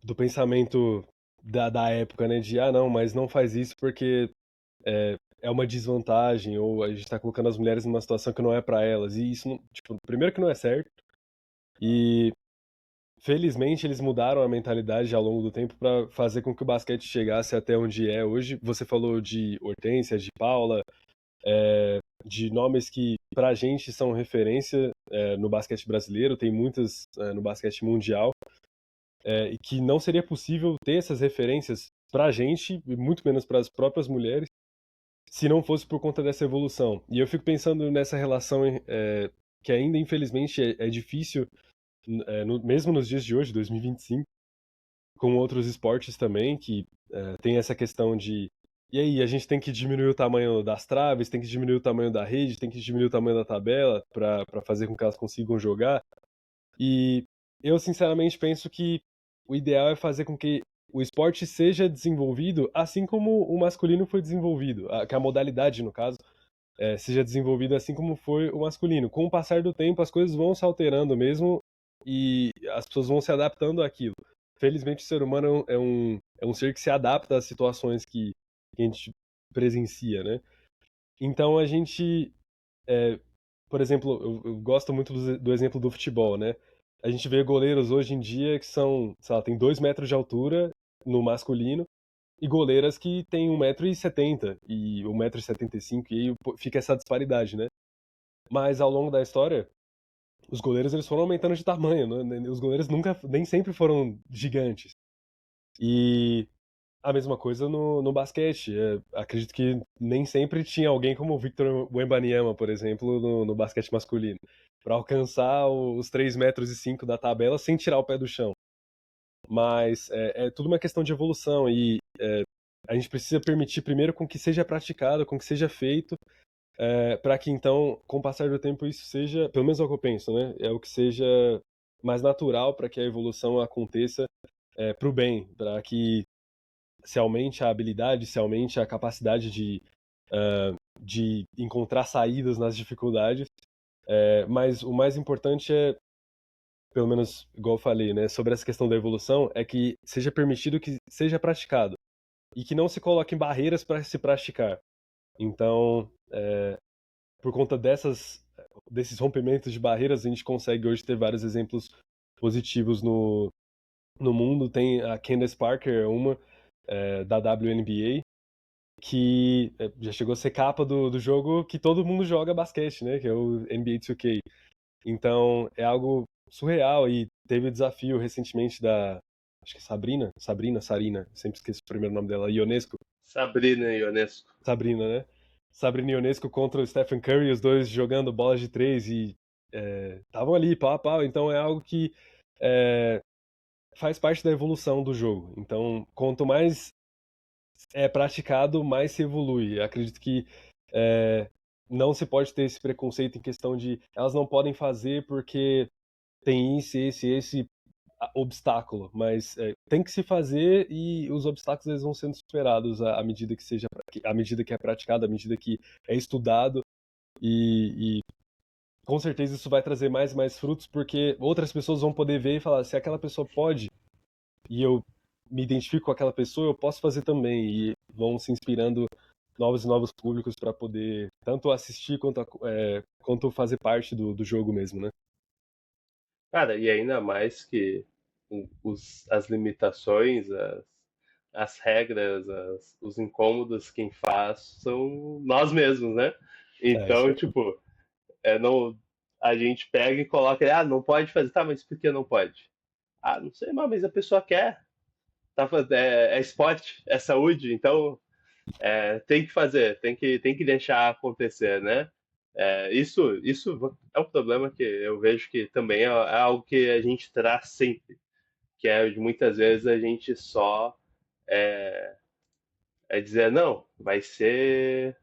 do pensamento da época, né? De, não, mas não faz isso porque é uma desvantagem, ou a gente tá colocando as mulheres numa situação que não é pra elas. E isso, tipo, primeiro que não é certo, e felizmente eles mudaram a mentalidade ao longo do tempo pra fazer com que o basquete chegasse até onde é hoje. Você falou de Hortência, de Paula, de nomes que pra gente são referência no basquete brasileiro, tem muitas no basquete mundial. E que não seria possível ter essas referências pra gente, e muito menos para as próprias mulheres, se não fosse por conta dessa evolução. E eu fico pensando nessa relação que ainda, infelizmente, é difícil, mesmo nos dias de hoje, 2025, com outros esportes também, que tem essa questão de e aí, a gente tem que diminuir o tamanho das traves, tem que diminuir o tamanho da rede, tem que diminuir o tamanho da tabela para fazer com que elas consigam jogar. E eu, sinceramente, penso que o ideal é fazer com que o esporte seja desenvolvido assim como o masculino foi desenvolvido, que a modalidade, no caso, seja desenvolvida assim como foi o masculino. Com o passar do tempo, as coisas vão se alterando mesmo, e as pessoas vão se adaptando àquilo. Felizmente, o ser humano é um ser que se adapta às situações que a gente presencia, né? Então, a gente, por exemplo, eu gosto muito do exemplo do futebol, né? A gente vê goleiros hoje em dia que são, sei lá, tem 2 metros de altura no masculino, e goleiras que têm 1,70 m e 1,75 m, e aí fica essa disparidade, né? Mas ao longo da história, os goleiros eles foram aumentando de tamanho, né? Os goleiros nunca, nem sempre foram gigantes. E a mesma coisa no basquete. Acredito que nem sempre tinha alguém como o Victor Wembanyama, por exemplo, no basquete masculino, para alcançar os 3,5 m da tabela sem tirar o pé do chão. Mas é tudo uma questão de evolução e a gente precisa permitir primeiro com que seja praticado, com que seja feito, para que então, com o passar do tempo, isso seja, pelo menos é o que eu penso, né? É o que seja mais natural para que a evolução aconteça para o bem, para que se aumente a habilidade, se aumente a capacidade de encontrar saídas nas dificuldades. Mas o mais importante é, pelo menos igual eu falei, né, sobre essa questão da evolução, é que seja permitido que seja praticado e que não se coloquem barreiras para se praticar. Então, por conta desses rompimentos de barreiras, a gente consegue hoje ter vários exemplos positivos no mundo. Tem a Candace Parker, uma da WNBA, que já chegou a ser capa do jogo que todo mundo joga basquete, né? Que é o NBA 2K. Então, é algo surreal. E teve o desafio recentemente da, acho que é Sarina, sempre esqueço o primeiro nome dela, Ionesco. Sabrina Ionesco. Sabrina, né? Sabrina Ionesco contra o Stephen Curry, os dois jogando bolas de três e estavam ali, pau a pau. Então é algo que faz parte da evolução do jogo. Então, quanto mais é praticado, mais se evolui. Eu acredito que não se pode ter esse preconceito em questão de elas não podem fazer porque tem esse obstáculo, mas tem que se fazer e os obstáculos eles vão sendo superados à medida que à medida que é praticado, à medida que é estudado e com certeza isso vai trazer mais e mais frutos porque outras pessoas vão poder ver e falar se aquela pessoa pode e eu me identifico com aquela pessoa, eu posso fazer também e vão se inspirando novos e novos públicos para poder tanto assistir quanto fazer parte do jogo mesmo, né? Cara, e ainda mais que as limitações, as regras, os incômodos, quem faz são nós mesmos, né? Isso Então, aí. tipo, não, a gente pega e coloca, não pode fazer, tá, mas por que não pode? Ah, não sei, mas a pessoa quer, tá, é esporte, é saúde, então tem que fazer, tem que deixar acontecer, né? Isso é um problema que eu vejo que também é algo que a gente traz sempre, que é de muitas vezes a gente só é, dizer não, vai ser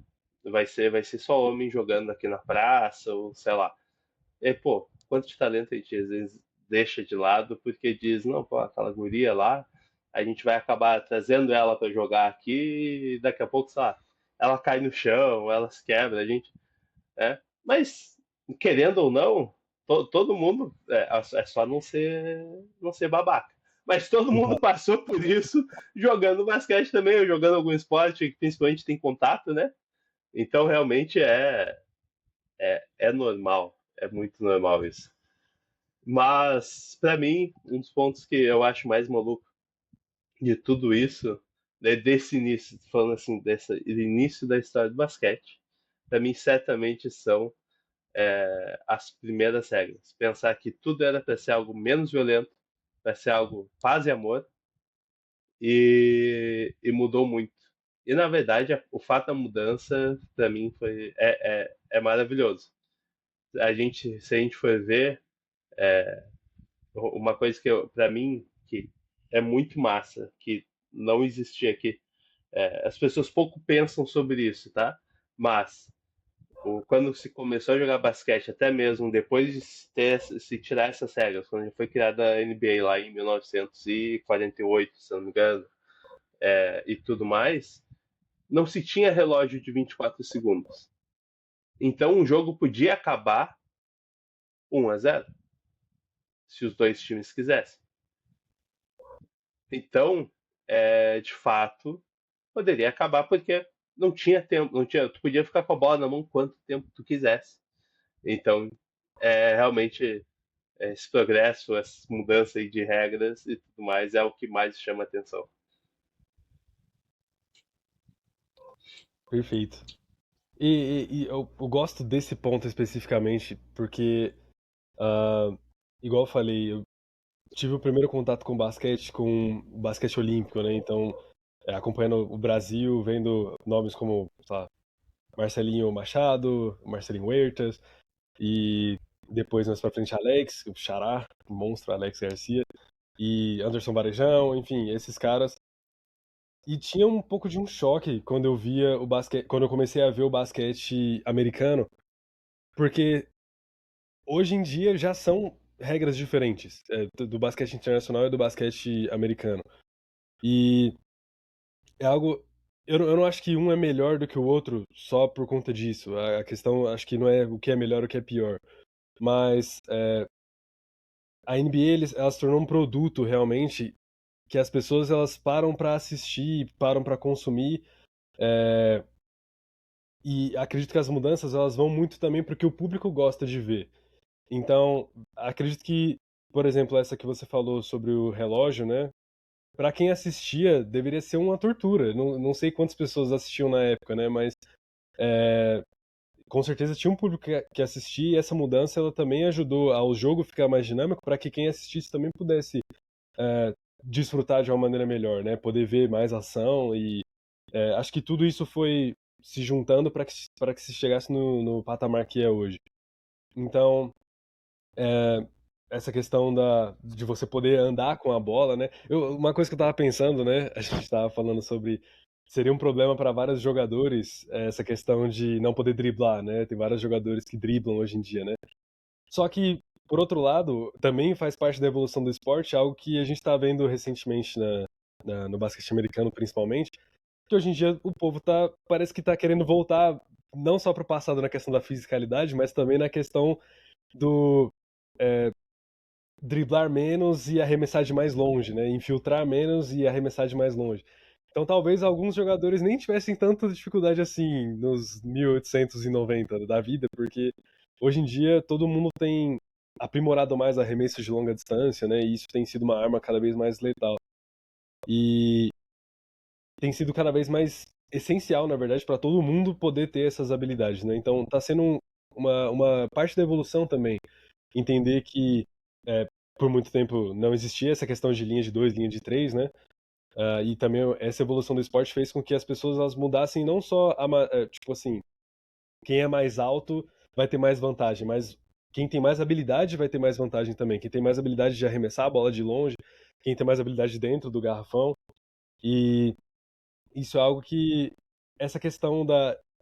só homem jogando aqui na praça ou sei lá. E pô, quanto de talento a gente às vezes deixa de lado porque diz não, pô, aquela guria lá, a gente vai acabar trazendo ela para jogar aqui e daqui a pouco, sei lá, ela cai no chão, ela se quebra, a gente, Mas querendo ou não, todo mundo é só não ser babaca. Mas todo mundo passou por isso jogando basquete também, ou jogando algum esporte que principalmente tem contato, né? Então realmente é normal, é muito normal isso. Mas para mim, um dos pontos que eu acho mais maluco de tudo isso, desse início, falando assim, desse início da história do basquete, para mim certamente são as primeiras regras. Pensar que tudo era para ser algo menos violento, para ser algo paz e amor, e mudou muito. E na verdade, o fato da mudança, para mim, é maravilhoso. Se a gente for ver, uma coisa que para mim que é muito massa, que não existia aqui, as pessoas pouco pensam sobre isso, tá? Mas quando se começou a jogar basquete, até mesmo depois de se tirar essas regras, quando foi criada a NBA lá em 1948, se não me engano, e tudo mais, não se tinha relógio de 24 segundos. Então um jogo podia acabar 1-0. se os dois times quisessem. Então, de fato, poderia acabar porque não tinha tempo, não tinha, tu podia ficar com a bola na mão quanto tempo tu quisesse. Então, realmente esse progresso, essa mudança aí de regras e tudo mais é o que mais chama atenção. Perfeito. E eu gosto desse ponto especificamente porque, ah, igual eu falei, eu tive o primeiro contato com basquete, com o basquete olímpico, né? Então, acompanhando o Brasil, vendo nomes como, sei lá, Marcelinho Machado, Marcelinho Huertas, e depois mais pra frente Alex, o Xará, o monstro Alex Garcia, e Anderson Varejão, enfim, esses caras. E tinha um pouco de um choque quando eu via o basquete, quando eu comecei a ver o basquete americano, porque hoje em dia já são regras diferentes, do basquete internacional e do basquete americano. E é algo. Eu não acho que um é melhor do que o outro só por conta disso. A questão, acho que não é o que é melhor ou o que é pior. Mas a NBA, ela se tornou um produto realmente que as pessoas elas param pra assistir, param pra consumir. é, E acredito que as mudanças elas vão muito também porque o público gosta de ver. Então, acredito que, por exemplo, essa que você falou sobre o relógio, né? Pra quem assistia, deveria ser uma tortura. Não sei quantas pessoas assistiam na época, né? Mas com certeza tinha um público que assistia e essa mudança ela também ajudou ao jogo ficar mais dinâmico para que quem assistisse também pudesse é, desfrutar de uma maneira melhor, né? Poder ver mais ação e acho que tudo isso foi se juntando para que se chegasse no patamar que é hoje. Então, é, essa questão de você poder andar com a bola, né? Uma coisa que eu tava pensando, né? A gente tava falando sobre seria um problema para vários jogadores essa questão de não poder driblar, né? Tem vários jogadores que driblam hoje em dia, né? Só que, por outro lado, também faz parte da evolução do esporte, algo que a gente está vendo recentemente no basquete americano, principalmente, que hoje em dia o povo parece que tá querendo voltar não só para o passado na questão da fisicalidade, mas também na questão do driblar menos e arremessar de mais longe, né? Infiltrar menos e arremessar de mais longe. Então talvez alguns jogadores nem tivessem tanta dificuldade assim nos 1890 da vida, porque hoje em dia todo mundo tem aprimorado mais arremessos de longa distância, né? E isso tem sido uma arma cada vez mais letal. E tem sido cada vez mais essencial, na verdade, para todo mundo poder ter essas habilidades, né? Então está sendo uma parte da evolução também entender que por muito tempo não existia essa questão de linha de dois, linha de três, né? E também essa evolução do esporte fez com que as pessoas elas mudassem não só tipo assim, quem é mais alto vai ter mais vantagem, mas quem tem mais habilidade vai ter mais vantagem também. Quem tem mais habilidade de arremessar a bola de longe, quem tem mais habilidade dentro do garrafão. E isso é algo que essa questão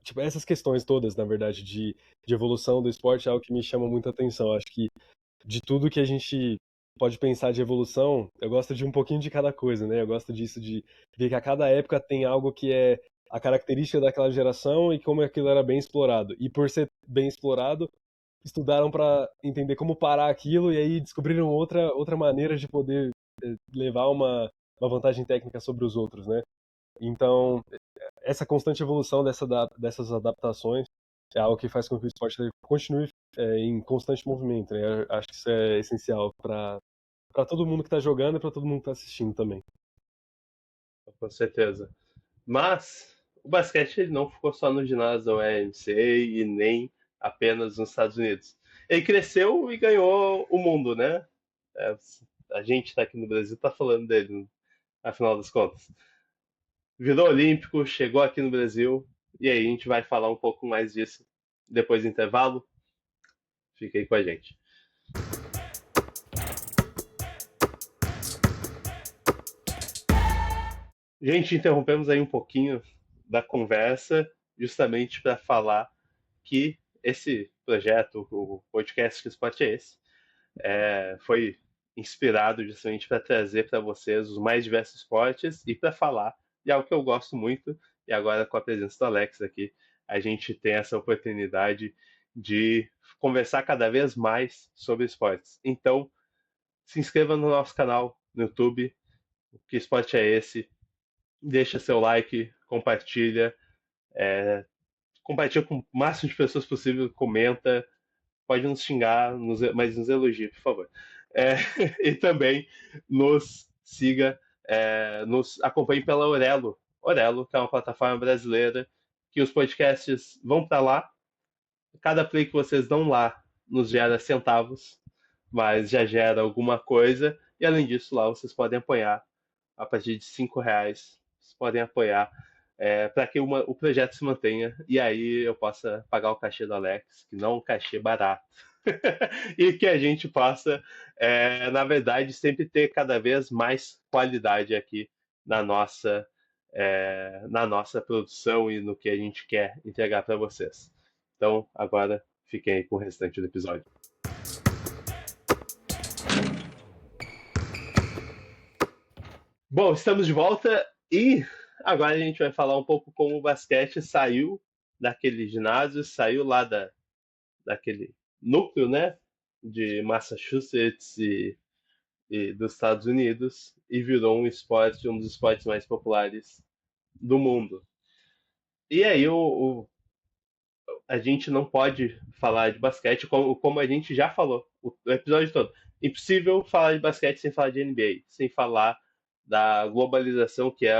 tipo, essas questões todas, na verdade, de evolução do esporte é algo que me chama muita atenção. Acho que de tudo que a gente pode pensar de evolução, eu gosto de um pouquinho de cada coisa, né? Eu gosto disso de ver que a cada época tem algo que é a característica daquela geração e como aquilo era bem explorado. E por ser bem explorado, estudaram para entender como parar aquilo e aí descobriram outra maneira de poder levar uma vantagem técnica sobre os outros, né? Então, essa constante evolução dessas adaptações é algo que faz com que o esporte continue em constante movimento, né? Eu acho que isso é essencial para todo mundo que está jogando e para todo mundo que está assistindo também. Com certeza. Mas o basquete ele não ficou só no ginásio da UNCA e nem apenas nos Estados Unidos. Ele cresceu e ganhou o mundo, né? É, a gente está aqui no Brasil está falando dele, afinal das contas. Virou olímpico, chegou aqui no Brasil e aí a gente vai falar um pouco mais disso depois do intervalo. Fica aí com a gente. Gente, interrompemos aí um pouquinho da conversa justamente para falar que esse projeto, o podcast Que Esporte é Esse, foi inspirado justamente para trazer para vocês os mais diversos esportes e para falar de algo que eu gosto muito. E agora, com a presença do Alex aqui, a gente tem essa oportunidade de conversar cada vez mais sobre esportes. Então, se inscreva no nosso canal no YouTube. Que esporte é esse? Deixa seu like, compartilha, compartilha com o máximo de pessoas possível, comenta, pode nos xingar, mas nos elogie, por favor. É, e também nos siga, nos acompanhe pela Orelo. Orelo, que é uma plataforma brasileira que os podcasts vão para lá. Cada play que vocês dão lá nos gera centavos, mas já gera alguma coisa. E além disso, lá vocês podem apoiar a partir de R$ 5. Vocês podem apoiar para que o projeto se mantenha e aí eu possa pagar o cachê do Alex, que não é um cachê barato. E que a gente possa, na verdade, sempre ter cada vez mais qualidade aqui na nossa produção e no que a gente quer entregar para vocês. Então, agora fiquem aí com o restante do episódio. Bom, estamos de volta e agora a gente vai falar um pouco como o basquete saiu daquele ginásio, saiu lá daquele núcleo, né, de Massachusetts e dos Estados Unidos e virou um dos esportes mais populares do mundo. E aí a gente não pode falar de basquete como a gente já falou o episódio todo. Impossível falar de basquete sem falar de NBA, sem falar da globalização que é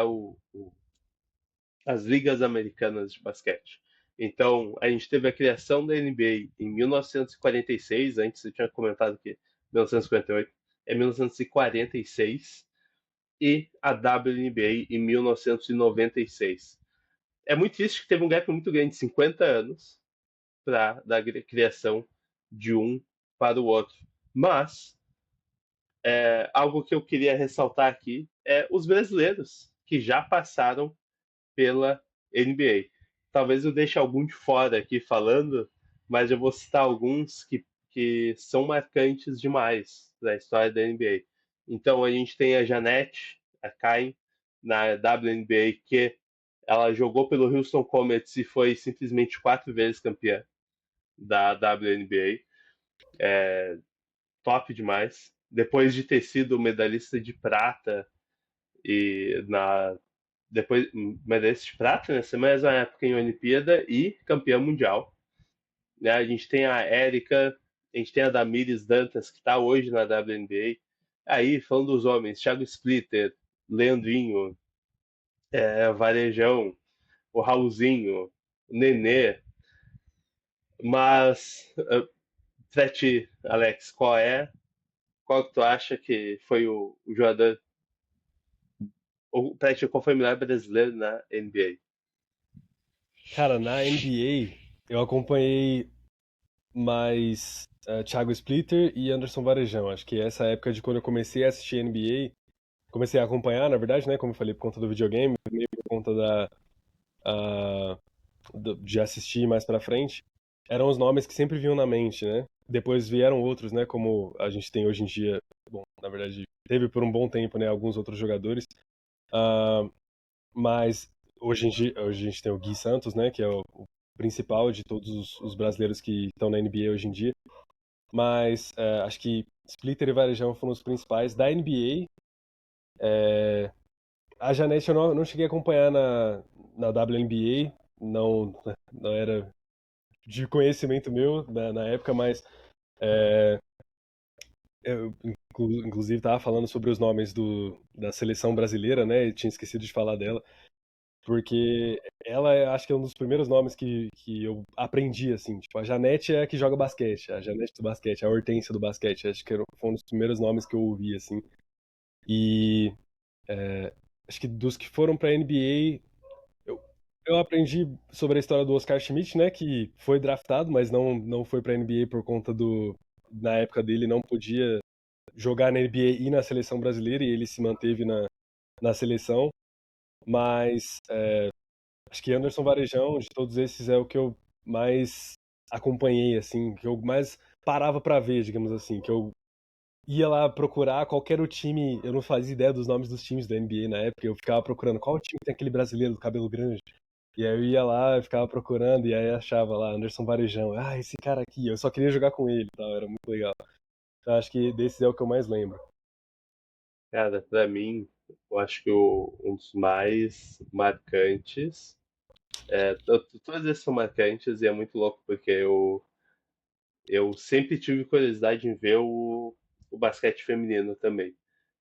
as ligas americanas de basquete. Então, a gente teve a criação da NBA em 1946, antes eu tinha comentado que 1958, é 1946, e a WNBA em 1996. É muito triste que teve um gap muito grande, 50 anos, da criação de um para o outro. Mas, algo que eu queria ressaltar aqui é os brasileiros que já passaram pela NBA. Talvez eu deixe algum de fora aqui falando, mas eu vou citar alguns que são marcantes demais da história da NBA. Então a gente tem a Janete, a Cain, na WNBA, que ela jogou pelo Houston Comets e foi simplesmente 4 vezes campeã da WNBA. Top demais. Depois de ter sido medalhista de prata e depois medalhista de prata nessa mesma época em Olimpíada e campeã mundial. Né? A gente tem a Érica, a gente tem a Damiris Dantas, que está hoje na WNBA. Aí, falando dos homens, Thiago Splitter, Leandrinho, Varejão, o Raulzinho, o Nenê. Mas, pra ti, Alex, qual que tu acha que foi o jogador, ou pra ti, qual foi o melhor brasileiro na NBA? Cara, na NBA eu acompanhei mais Thiago Splitter e Anderson Varejão. Acho que essa época de quando eu comecei a assistir NBA, comecei a acompanhar, na verdade, né? Como eu falei, por conta do videogame, também por conta ah, de assistir mais pra frente, eram os nomes que sempre vinham na mente, né? Depois vieram outros, né? Como a gente tem hoje em dia, bom, na verdade, teve por um bom tempo, né? Alguns outros jogadores. Ah, mas hoje a gente tem o Gui Santos, né? Que é o principal de todos os brasileiros que estão na NBA hoje em dia. Mas acho que Splitter e Varejão foram os principais. Da NBA, a Janete eu não cheguei a acompanhar na WNBA, não era de conhecimento meu na época, mas eu inclusive estava falando sobre os nomes da seleção brasileira, né? E tinha esquecido de falar dela, porque ela acho que é um dos primeiros nomes que eu aprendi, assim. Tipo, a Janete é a que joga basquete, a Janete do basquete, a Hortência do basquete. Acho que foi um dos primeiros nomes que eu ouvi, assim. E acho que dos que foram pra NBA, eu aprendi sobre a história do Oscar Schmidt, né? Que foi draftado, mas não foi pra NBA por conta na época dele, não podia jogar na NBA e na seleção brasileira, e ele se manteve na seleção. Mas acho que Anderson Varejão, de todos esses, é o que eu mais acompanhei, assim, que eu mais parava pra ver, digamos assim, que eu ia lá procurar qualquer o time, eu não fazia ideia dos nomes dos times da NBA na época, eu ficava procurando qual time tem aquele brasileiro do cabelo grande. E aí eu ia lá, eu ficava procurando, e aí achava lá Anderson Varejão. Ah, esse cara aqui, eu só queria jogar com ele, e tal, era muito legal. Eu acho que desses é o que eu mais lembro. Cara, pra mim, eu acho que um dos mais marcantes. Todos esses são marcantes e é muito louco porque eu sempre tive curiosidade em ver o basquete feminino também.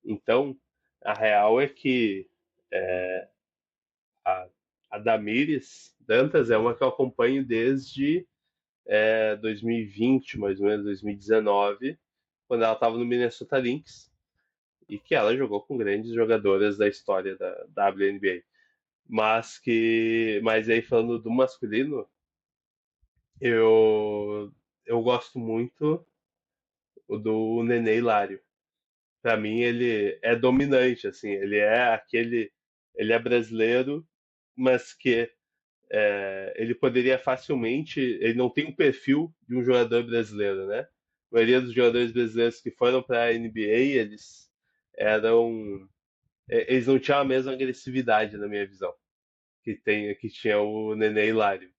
Então, a real é que a, a Damires Dantas é uma que eu acompanho desde 2020, mais ou menos 2019, quando ela estava no Minnesota Lynx e que ela jogou com grandes jogadoras da história da WNBA. Mas aí falando do masculino, eu eu gosto muito do Nenê Hilário. Para mim ele é dominante, assim, ele é brasileiro, mas que ele poderia facilmente, ele não tem o perfil de um jogador brasileiro, né? A maioria dos jogadores brasileiros que foram para a NBA, eram, eles não tinham a mesma agressividade na minha visão que tinha o Nenê Hilário.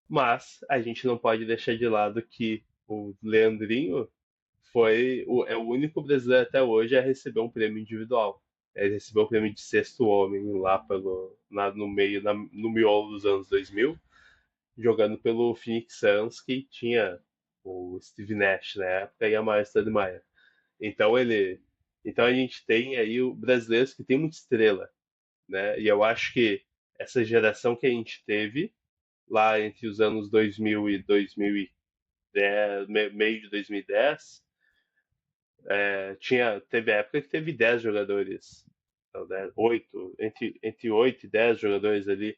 Mas a gente não pode deixar de lado que o Leandrinho é o único brasileiro até hoje a receber um prêmio individual. Ele recebeu o prêmio de sexto homem lá no miolo dos anos 2000, jogando pelo Phoenix Suns, que tinha o Steve Nash na época e a Maya Stoudemire. Então ele, então a gente tem aí o brasileiros que tem muita estrela, né? E eu acho que essa geração que a gente teve lá entre os anos 2000 e 2010, meio de 2010, teve a época que teve 10 jogadores, então, 8, entre 8 e 10 jogadores ali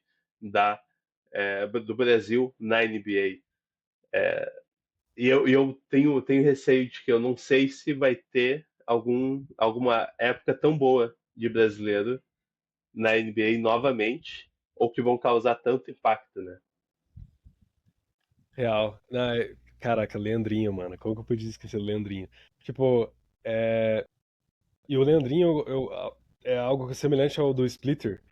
do Brasil na NBA. E eu tenho receio de que eu não sei se vai ter alguma época tão boa de brasileiro na NBA novamente, ou que vão causar tanto impacto, né? Real. Caraca, Leandrinho, mano. Como que eu podia esquecer do Leandrinho? Tipo, é... E o Leandrinho é algo semelhante ao do Splitter.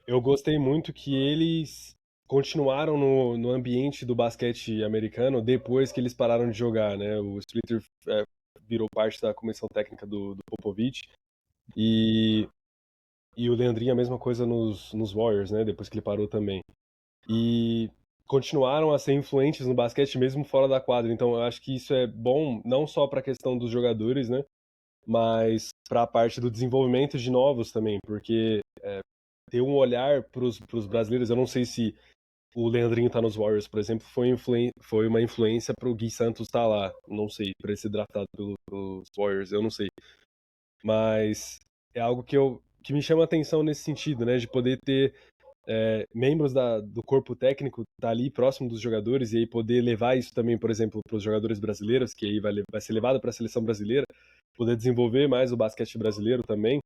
Eu gostei muito que eles continuaram no ambiente do basquete americano depois que eles pararam de jogar, né? O Splitter virou parte da comissão técnica do Popovich e, e o Leandrinho a mesma coisa nos Warriors, né? Depois que ele parou também. E continuaram a ser influentes no basquete mesmo fora da quadra. Então eu acho que isso é bom não só para a questão dos jogadores, né? Mas para a parte do desenvolvimento de novos também, porque ter um olhar para os brasileiros. Eu não sei se o Leandrinho tá nos Warriors, por exemplo, foi uma influência pro Gui Santos estar lá. Não sei, para ele ser draftado pelos Warriors, eu não sei. Mas é algo que me chama a atenção nesse sentido, né? De poder ter membros do corpo técnico tá ali próximo dos jogadores e aí poder levar isso também, por exemplo, para os jogadores brasileiros, que aí vai ser levado para a seleção brasileira, poder desenvolver mais o basquete brasileiro também,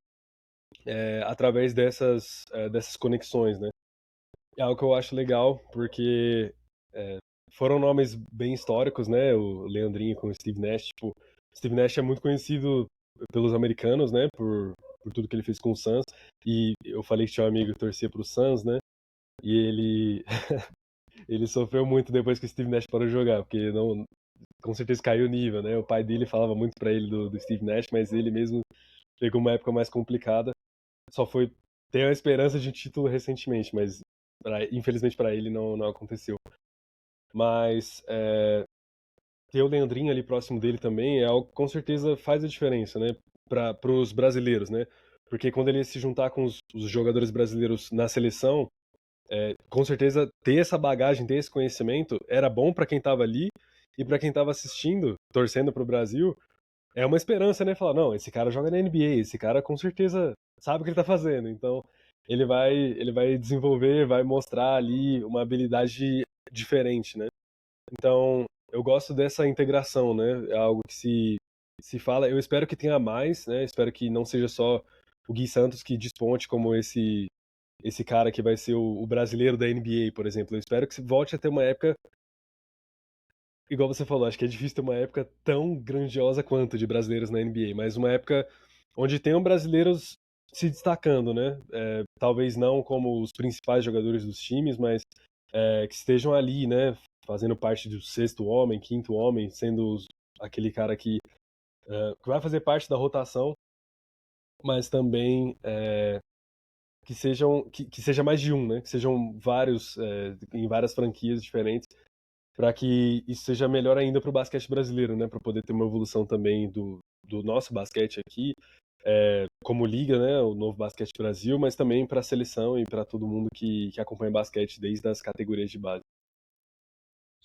através dessas conexões, né? É algo que eu acho legal, porque foram nomes bem históricos, né? O Leandrinho com o Steve Nash. Tipo, Steve Nash é muito conhecido pelos americanos, né? Por tudo que ele fez com o Suns. E eu falei que tinha um amigo que torcia pro Suns, né? E ele sofreu muito depois que o Steve Nash parou de jogar, porque não, com certeza caiu o nível, né? O pai dele falava muito pra ele do Steve Nash, mas ele mesmo pegou uma época mais complicada. Só foi ter a esperança de um título recentemente, mas infelizmente pra ele não aconteceu. Mas ter o Leandrinho ali próximo dele também é algo que com certeza faz a diferença, né? Para os brasileiros, né? Porque quando ele se juntar com os jogadores brasileiros na seleção, com certeza ter essa bagagem, ter esse conhecimento era bom para quem estava ali e para quem estava assistindo, torcendo para o Brasil, é uma esperança, né? Falar, não, esse cara joga na NBA, esse cara com certeza sabe o que ele tá fazendo. Então, ele vai desenvolver, vai mostrar ali uma habilidade diferente, né? Então, eu gosto dessa integração, né? É algo que se fala. Eu espero que tenha mais, né? Espero que não seja só o Gui Santos que desponte como esse cara que vai ser o brasileiro da NBA, por exemplo. Eu espero que volte a ter uma época, igual você falou, acho que é difícil ter uma época tão grandiosa quanto de brasileiros na NBA, mas uma época onde tenham brasileiros se destacando, né? Talvez não como os principais jogadores dos times, mas que estejam ali, né? Fazendo parte do sexto homem, quinto homem, sendo aquele cara que que vai fazer parte da rotação, mas também que seja mais de um, né? Que sejam vários, em várias franquias diferentes, para que isso seja melhor ainda para o basquete brasileiro, né? Para poder ter uma evolução também do nosso basquete aqui, como liga, né? O Novo Basquete Brasil, mas também para a seleção e para todo mundo que acompanha basquete desde as categorias de base.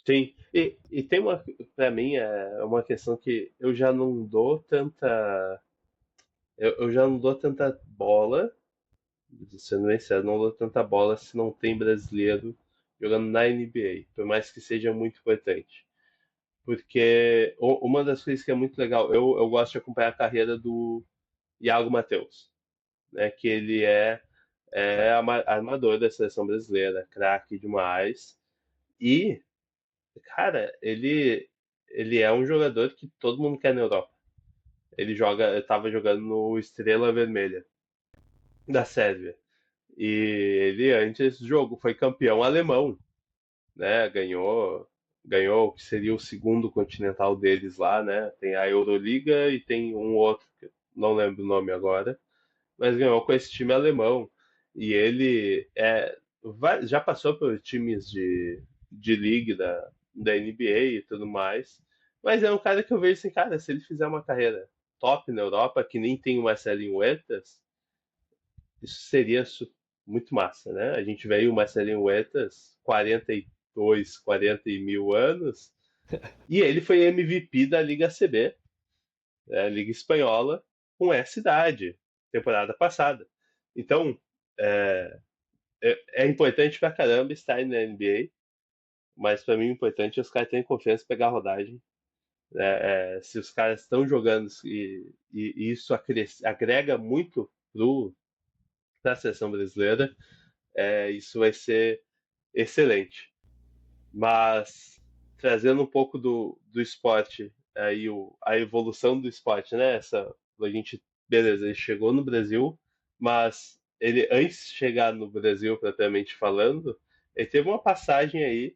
Sim, e tem uma, para mim, é uma questão que eu já não dou tanta, eu já não dou tanta bola, sendo bem sério, não dou tanta bola se não tem brasileiro jogando na NBA, por mais que seja muito importante. Porque uma das coisas que é muito legal, eu gosto de acompanhar a carreira do Iago Matheus, né, que ele é armador da seleção brasileira, craque demais. E, cara, ele é um jogador que todo mundo quer na Europa. Ele estava jogando no Estrela Vermelha da Sérvia. E ele antes do jogo foi campeão alemão, né? Ganhou o que seria o segundo continental deles lá, né? Tem a Euroliga e tem um outro que não lembro o nome agora, mas ganhou com esse time alemão. E ele já passou por times de league da NBA e tudo mais. Mas é um cara que eu vejo assim, cara, se ele fizer uma carreira top na Europa, que nem tem o Marcelinho Huertas, isso seria muito massa, né? A gente vê aí o Marcelinho Huertas, 42, 40 mil anos, e ele foi MVP da Liga CB, né, Liga Espanhola, com essa idade, temporada passada. Então, é importante pra caramba estar na NBA, mas pra mim o importante é os caras terem confiança e pegar a rodagem. Se os caras estão jogando e isso agrega muito para a seleção brasileira, isso vai ser excelente. Mas trazendo um pouco do esporte, aí a evolução do esporte, né? A gente, beleza, ele chegou no Brasil, mas ele antes de chegar no Brasil, propriamente falando, ele teve uma passagem aí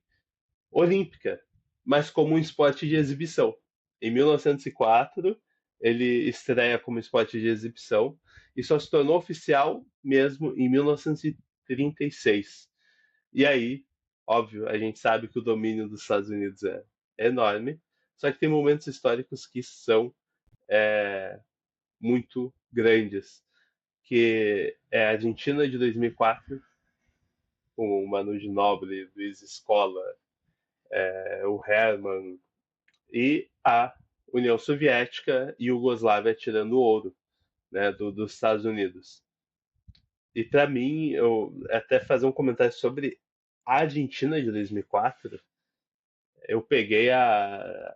olímpica, mas como um esporte de exibição. Em 1904, ele estreia como esporte de exibição e só se tornou oficial mesmo em 1936. E aí, óbvio, a gente sabe que o domínio dos Estados Unidos é enorme, só que tem momentos históricos que são muito grandes, que é a Argentina de 2004, com o Manu Ginóbili, Luiz Scola, o Herman, e a União Soviética e Iugoslávia tirando ouro, né, dos Estados Unidos. E para mim, eu até fazer um comentário sobre a Argentina de 2004,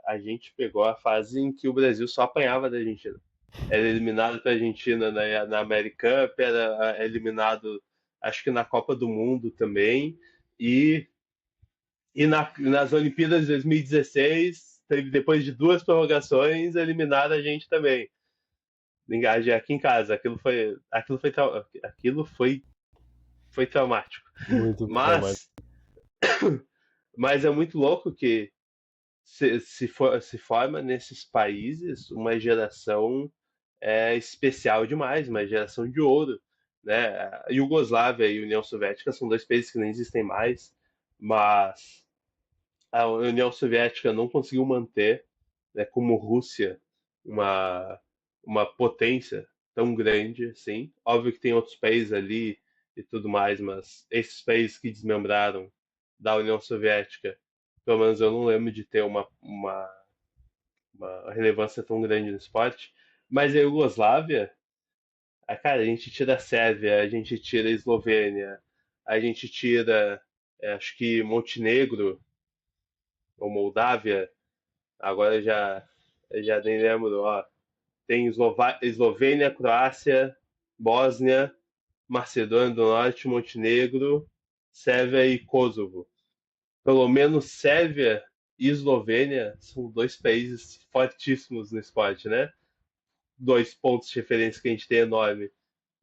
a gente pegou a fase em que o Brasil só apanhava da Argentina. Era eliminado para a Argentina na American Cup, era eliminado, acho que na Copa do Mundo também, e, nas Olimpíadas de 2016, depois de duas prorrogações, eliminaram a gente também. Aqui em casa, foi traumático. Muito traumático. Mas é muito louco que se forma nesses países uma geração especial demais, uma geração de ouro. Né? A Iugoslávia e a União Soviética são dois países que nem existem mais, mas a União Soviética não conseguiu manter, né, como Rússia, uma, uma potência tão grande assim. Óbvio que tem outros países ali e tudo mais, mas esses países que desmembraram da União Soviética, pelo menos eu não lembro de ter uma relevância tão grande no esporte. Mas a Iugoslávia, cara, a gente tira a Sérvia, a gente tira a Eslovênia, a gente tira, acho que Montenegro ou Moldávia, agora já nem lembro, ó. Tem Eslovênia, Croácia, Bósnia, Macedônia do Norte, Montenegro, Sérvia e Kosovo. Pelo menos Sérvia e Eslovênia são dois países fortíssimos no esporte, né? Dois pontos de referência que a gente tem enorme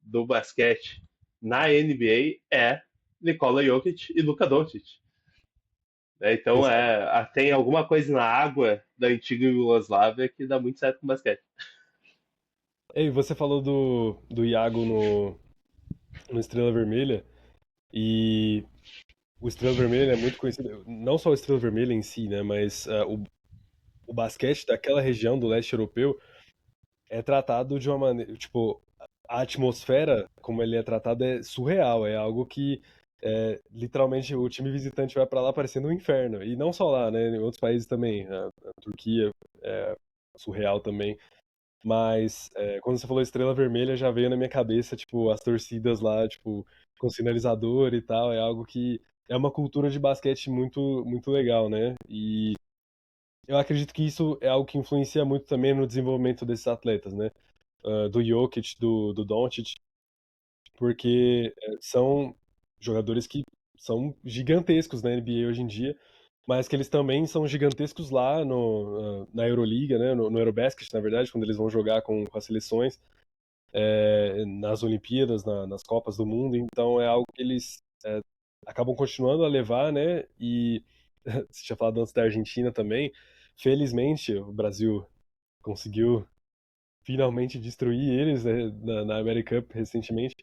do basquete na NBA é Nikola Jokic e Luka Doncic. Então tem alguma coisa na água da antiga Iugoslávia que dá muito certo com basquete. Ei, você falou do Iago no Estrela Vermelha, e o Estrela Vermelha é muito conhecido, não só o Estrela Vermelha em si, né, mas o basquete daquela região do leste europeu é tratado de uma maneira, tipo, a atmosfera como ele é tratado é surreal, é algo que literalmente o time visitante vai pra lá parecendo um inferno. E não só lá, né, em outros países também, a Turquia é surreal também. Mas quando você falou Estrela Vermelha, já veio na minha cabeça, tipo, as torcidas lá, tipo, com sinalizador e tal, é algo que é uma cultura de basquete muito muito legal, né? E eu acredito que isso é algo que influencia muito também no desenvolvimento desses atletas, né? Do Jokic, do Doncic, porque são jogadores que são gigantescos na NBA hoje em dia, mas que eles também são gigantescos lá na Euroliga, né? No Eurobasket, na verdade, quando eles vão jogar com as seleções, nas Olimpíadas, nas Copas do Mundo. Então é algo que eles acabam continuando a levar, né? E você tinha falado antes da Argentina também. Felizmente, o Brasil conseguiu finalmente destruir eles, né, na America Cup recentemente.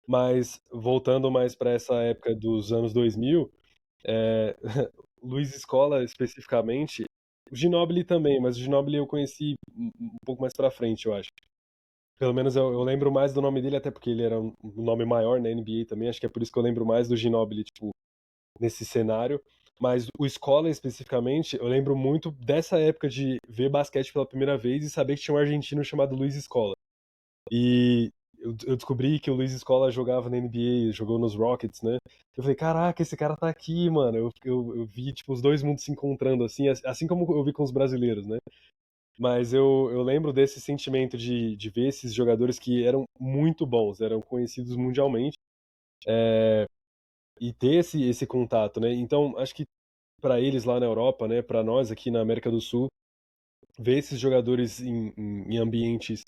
Mas voltando mais para essa época dos anos 2000, é, Luiz Scola especificamente, o Ginóbili também, mas o Ginóbili eu conheci um pouco mais pra frente, eu acho. Pelo menos eu lembro mais do nome dele, até porque ele era um nome maior na NBA também, acho que é por isso que eu lembro mais do Ginóbili, tipo, nesse cenário. Mas o Scola especificamente, eu lembro muito dessa época de ver basquete pela primeira vez e saber que tinha um argentino chamado Luiz Scola. E eu descobri que o Luiz Scola jogava na NBA, jogou nos Rockets, né? Eu falei, caraca, esse cara tá aqui, mano. Eu vi, tipo, os dois mundos se encontrando, assim, assim como eu vi com os brasileiros, né? Mas eu lembro desse sentimento de ver esses jogadores que eram muito bons, eram conhecidos mundialmente, e ter esse contato, né? Então, acho que para eles lá na Europa, né, para nós aqui na América do Sul, ver esses jogadores em ambientes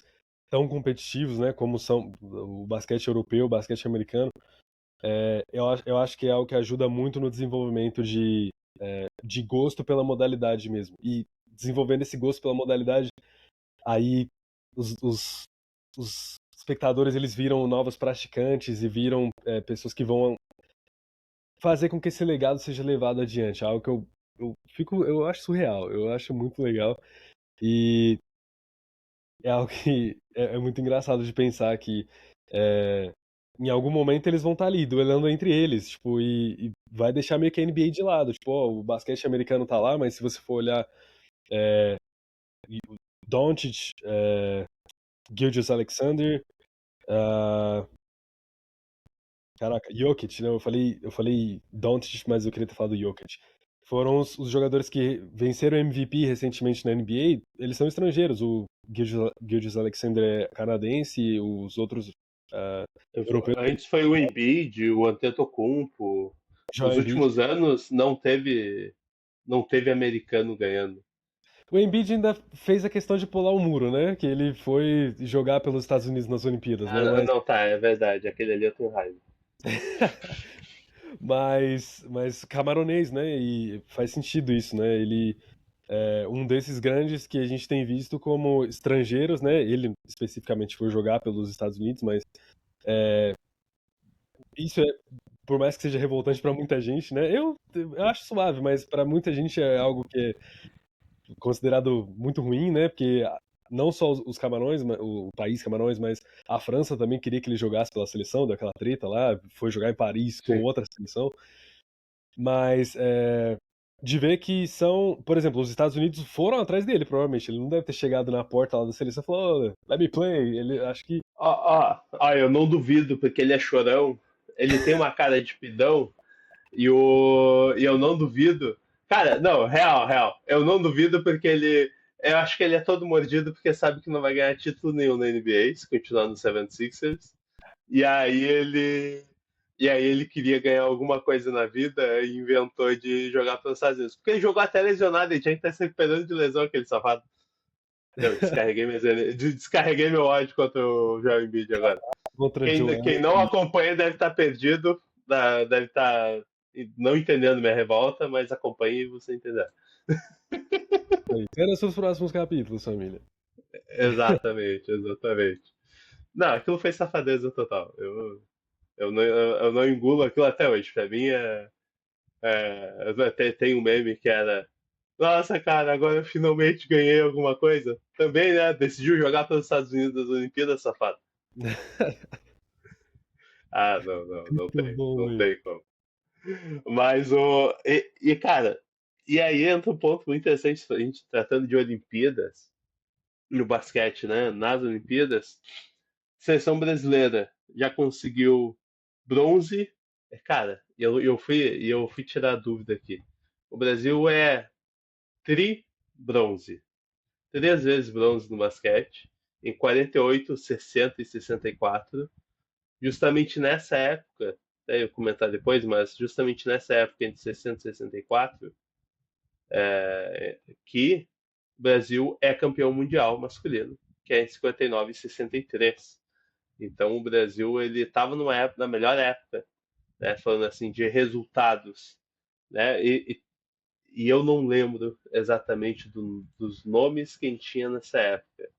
tão competitivos, né, como são o basquete europeu, o basquete americano, eu acho que é algo que ajuda muito no desenvolvimento de gosto pela modalidade mesmo. E desenvolvendo esse gosto pela modalidade, aí os os espectadores eles viram novos praticantes e viram pessoas que vão fazer com que esse legado seja levado adiante. Algo que eu acho surreal, eu acho muito legal. E é algo que é muito engraçado de pensar que é, em algum momento eles vão estar ali, duelando entre eles, tipo, e vai deixar meio que a NBA de lado. Tipo, ó, o basquete americano tá lá, mas se você for olhar o Doncic, Gilgeous-Alexander, ah, caraca, Jokic, né? Eu falei Doncic, mas eu queria ter falado Jokic. Foram os jogadores que venceram o MVP recentemente na NBA, eles são estrangeiros. O Gilgeous-Alexander é canadense, os outros europeus, Antes foi o Embiid, o Antetokounmpo. Joel Nos Embiid. últimos anos não teve americano ganhando. O Embiid ainda fez a questão de pular o muro, né? Que ele foi jogar pelos Estados Unidos nas Olimpíadas, né? Ah, não, tá, é verdade. Aquele ali eu tenho raiva. Mas camaronês, né? E faz sentido isso, né? Ele é um desses grandes que a gente tem visto como estrangeiros, né? Ele especificamente foi jogar pelos Estados Unidos, mas isso é, por mais que seja revoltante pra muita gente, né? Eu acho suave, mas pra muita gente é algo que é considerado muito ruim, né? Porque não só os Camarões, o país Camarões, mas a França também queria que ele jogasse pela seleção, daquela treta lá, foi jogar em Paris com Sim. outra seleção. Mas de ver que são, por exemplo, os Estados Unidos foram atrás dele, provavelmente. Ele não deve ter chegado na porta lá da seleção e falou, oh, let me play. Ele acho que. Eu não duvido, porque ele é chorão. Ele tem uma cara de pidão. E eu não duvido. Cara, não, real, real. Eu não duvido porque ele. Eu acho que ele é todo mordido porque sabe que não vai ganhar título nenhum na NBA se continuar no 76ers. E aí ele. E aí ele queria ganhar alguma coisa na vida e inventou de jogar pelos Estados Unidos. Porque ele jogou até lesionado, ele tinha que estar se recuperando de lesão, aquele safado. Eu descarreguei meu ódio contra o Joel Embiid agora. Contra Quem Joel. não acompanha deve estar perdido, deve estar não entendendo minha revolta, mas acompanhe e você entenderá. Aí, cenas dos próximos capítulos, família. Exatamente, exatamente. Não, aquilo foi safadeza total. Eu não engulo aquilo até hoje. Pra mim tem um meme que era: Nossa, cara, agora eu finalmente ganhei alguma coisa. Também, né? Decidiu jogar pelos Estados Unidos das Olimpíadas, safado. Ah, não, não, não Muito tem. bom, Não hein? tem como. Mas o. Cara, e aí entra um ponto muito interessante, a gente tratando de Olimpíadas, no basquete, né? Nas Olimpíadas, seleção brasileira já conseguiu bronze. Cara, eu fui tirar a dúvida aqui. O Brasil é tri-bronze. 3 vezes bronze no basquete, em 48, 60 e 64. Justamente nessa época, até eu comentar depois, mas justamente nessa época, entre 60 e 64, que o Brasil é campeão mundial masculino, que é em 59 e 63. Então o Brasil ele estava na melhor época, né, falando assim de resultados, né? E eu não lembro exatamente dos nomes que a gente tinha nessa época.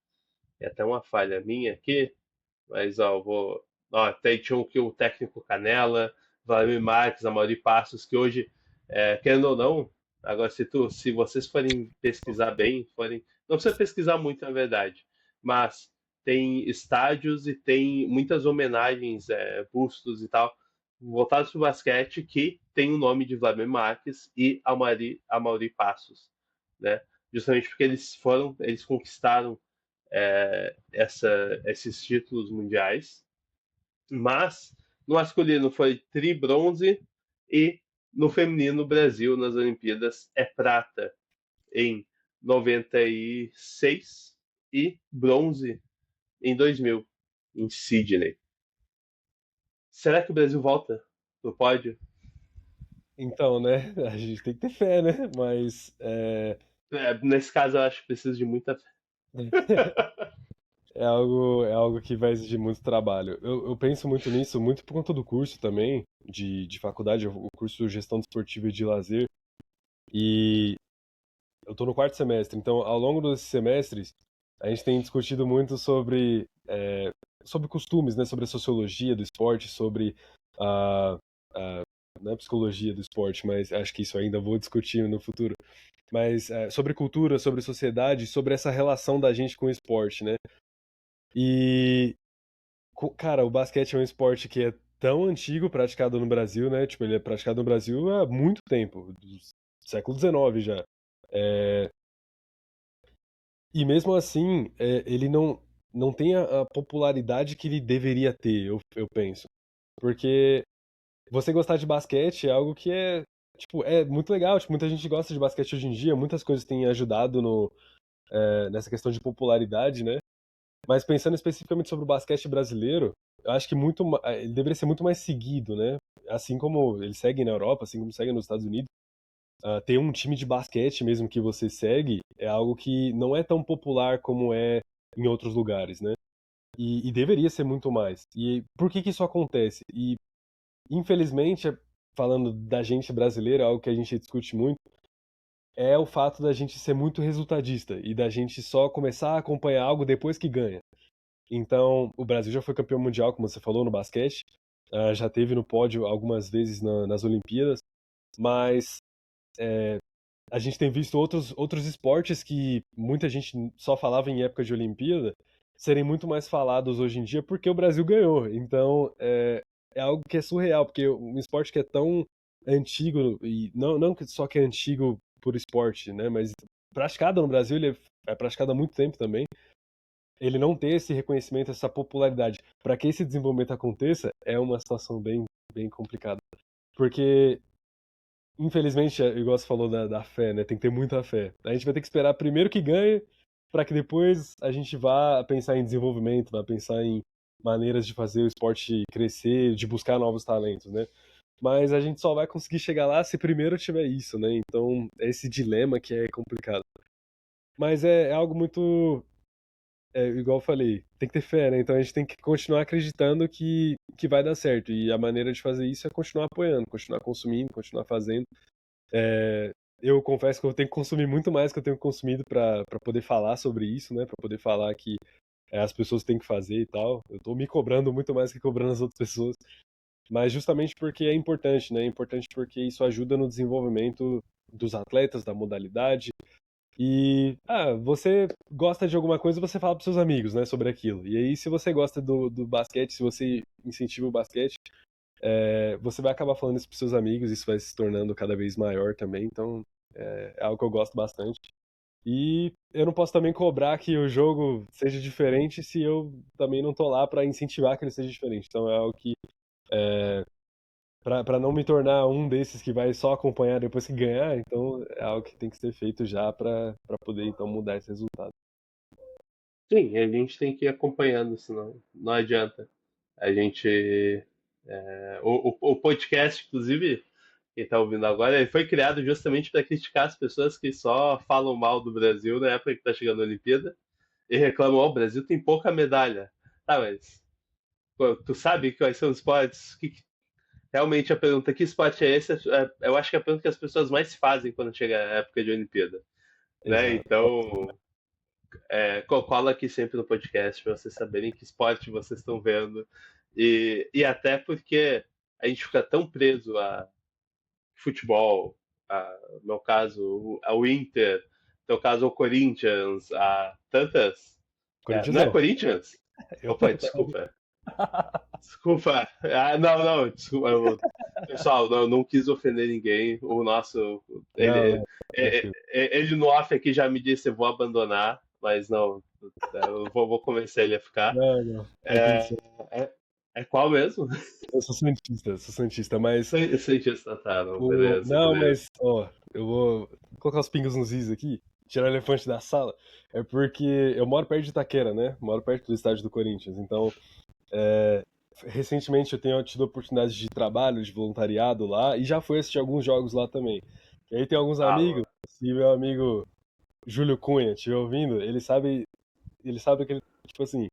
É até uma falha minha aqui, mas ó, eu vou. Ó, até tinha o técnico Canela, Vladimir Marques, Amaury Passos, que hoje, querendo ou não, agora se vocês forem pesquisar bem, não precisa pesquisar muito na verdade, mas tem estádios e tem muitas homenagens, bustos e tal, voltados para o basquete que tem o nome de Vladimir Marques e Amaury Passos, né? Justamente porque eles conquistaram esses títulos mundiais, mas no masculino foi tri-bronze e no feminino o Brasil nas Olimpíadas é prata em 96 e bronze em 2000 em Sydney. Será que o Brasil volta pro pódio? Então, né? A gente tem que ter fé, né? Mas Nesse caso eu acho que precisa de muita fé. é algo que vai exigir muito trabalho. Eu penso muito nisso, muito por conta do curso também, de faculdade, o curso de Gestão Desportiva e de Lazer. E eu tô no quarto semestre, então ao longo desses semestres, a gente tem discutido muito sobre costumes, né? Sobre a sociologia do esporte, sobre a não é psicologia do esporte, mas acho que isso ainda vou discutir no futuro. Mas sobre cultura, sobre sociedade, sobre essa relação da gente com o esporte, né? E, cara, o basquete é um esporte que é tão antigo praticado no Brasil, né? Tipo, ele é praticado no Brasil há muito tempo, do século XIX já. É, e mesmo assim, ele não tem a popularidade que ele deveria ter, eu penso. Porque você gostar de basquete é algo que tipo, é muito legal. Tipo, muita gente gosta de basquete hoje em dia, muitas coisas têm ajudado nessa questão de popularidade, né? Mas pensando especificamente sobre o basquete brasileiro, eu acho que ele deveria ser muito mais seguido, né? Assim como ele segue na Europa, assim como segue nos Estados Unidos, ter um time de basquete mesmo que você segue é algo que não é tão popular como é em outros lugares, né? E deveria ser muito mais. E por que que isso acontece? E infelizmente, falando da gente brasileira, algo que a gente discute muito, é o fato da gente ser muito resultadista e da gente só começar a acompanhar algo depois que ganha. Então, o Brasil já foi campeão mundial, como você falou, no basquete, já teve no pódio algumas vezes nas Olimpíadas, mas a gente tem visto outros esportes que muita gente só falava em época de Olimpíada serem muito mais falados hoje em dia porque o Brasil ganhou. Então, é algo que é surreal, porque um esporte que é tão antigo, e não só que é antigo por esporte, né, mas praticado no Brasil, ele é praticado há muito tempo também. Ele não ter esse reconhecimento, essa popularidade, para que esse desenvolvimento aconteça, é uma situação bem complicada. Porque infelizmente, igual você falou da fé, né? Tem que ter muita fé. A gente vai ter que esperar primeiro que ganhe, para que depois a gente vá pensar em desenvolvimento, vá pensar em maneiras de fazer o esporte crescer, de buscar novos talentos, né? Mas a gente só vai conseguir chegar lá se primeiro tiver isso, né? Então, é esse dilema que é complicado. Mas é algo muito igual eu falei, tem que ter fé, né? Então a gente tem que continuar acreditando que vai dar certo. E a maneira de fazer isso é continuar apoiando, continuar consumindo, continuar fazendo. É, eu confesso que eu tenho que consumir muito mais que eu tenho consumido para poder falar sobre isso, né? Para poder falar que as pessoas têm que fazer e tal. Eu tô me cobrando muito mais que cobrando as outras pessoas. Mas justamente porque é importante, né? É importante porque isso ajuda no desenvolvimento dos atletas, da modalidade. E, você gosta de alguma coisa, você fala pros seus amigos, né, sobre aquilo. E aí, se você gosta do basquete, se você incentiva o basquete, você vai acabar falando isso pros seus amigos, isso vai se tornando cada vez maior também. Então, é algo que eu gosto bastante. E eu não posso também cobrar que o jogo seja diferente se eu também não tô lá pra incentivar que ele seja diferente. Então, é algo que para não me tornar um desses que vai só acompanhar depois que ganhar, então é algo que tem que ser feito já para poder então mudar esse resultado. Sim, a gente tem que ir acompanhando, senão não adianta. A gente. O podcast, inclusive, quem está ouvindo agora, ele foi criado justamente para criticar as pessoas que só falam mal do Brasil na época que está chegando a Olimpíada e reclamam: ó, o Brasil tem pouca medalha. Tá, mas pô, tu sabe quais são os esportes? Realmente a pergunta: que esporte é esse? Eu acho que é a pergunta que as pessoas mais se fazem quando chega a época de Olimpíada. Né? Exato. Então, cola aqui sempre no podcast para vocês saberem que esporte vocês estão vendo. E até porque a gente fica tão preso a futebol, no meu caso, ao Inter, no teu caso, ao Corinthians, a tantas. Não é Corinthians Corinthians? eu Opa, desculpa. Desculpa. Não, não, desculpa. Pessoal, não quis ofender ninguém. O nosso. não, Ele, não, tranquilo. ele no off aqui já me disse: eu vou abandonar, mas não. Eu vou convencer ele a ficar. Não, não, tá tudo É, certo. é, é qual mesmo? Eu sou santista, mas Cientista, tá, não, beleza, não, beleza. mas ó, eu vou colocar os pingos nos is aqui, tirar o elefante da sala. É porque eu moro perto de Itaquera, né? Moro perto do estádio do Corinthians, então recentemente eu tenho tido oportunidade de trabalho, de voluntariado lá, e já fui assistir alguns jogos lá também. E aí tem alguns amigos, Mano. se meu amigo Júlio Cunha estiver ouvindo, ele sabe que ele, tipo assim,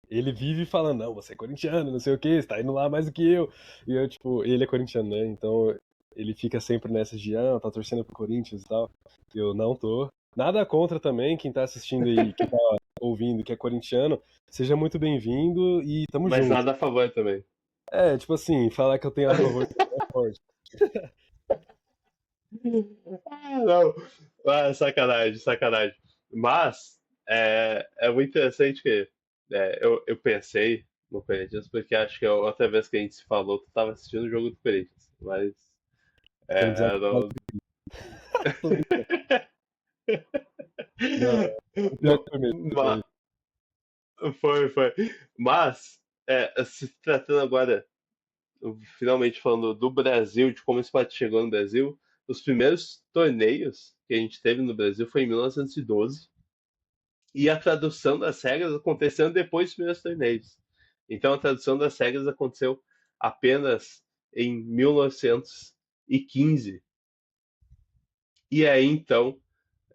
ele vive falando, não, você é corintiano, não sei o que, você tá indo lá mais do que eu. E eu, tipo, ele é corintiano, né? Então ele fica sempre nessa de, tá torcendo pro Corinthians e tal. Eu não tô. Nada contra também, quem tá assistindo aí, quem tá ouvindo, que é corintiano, seja muito bem-vindo e tamo Mas junto. nada a favor também. Tipo assim, falar que eu tenho a favor é forte. Não, sacanagem, sacanagem. Mas é muito interessante que eu pensei no Corinthians, porque acho que a outra vez que a gente se falou, tu tava assistindo o jogo do Corinthians. Mas. Quero dizer, Não, tô brincando. Não, o pior que foi mesmo. ma- foi. Mas, se tratando agora, finalmente falando do Brasil, de como esse esporte chegou no Brasil, os primeiros torneios que a gente teve no Brasil foi em 1912. E a tradução das regras aconteceu depois dos primeiros torneios. Então a tradução das regras aconteceu apenas em 1915. E aí então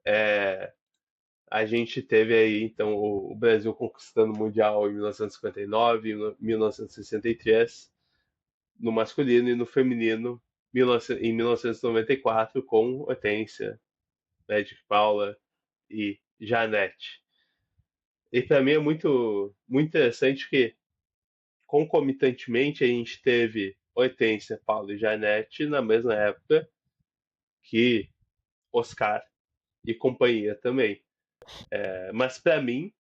é, a gente teve aí então o Brasil conquistando o Mundial em 1959, em 1963, no masculino e no feminino em 1994 com Hortência, Magic Paula e Janete. E para mim é muito interessante que concomitantemente a gente teve Hortência, Paulo e Janete na mesma época que Oscar e companhia também. Mas para mim,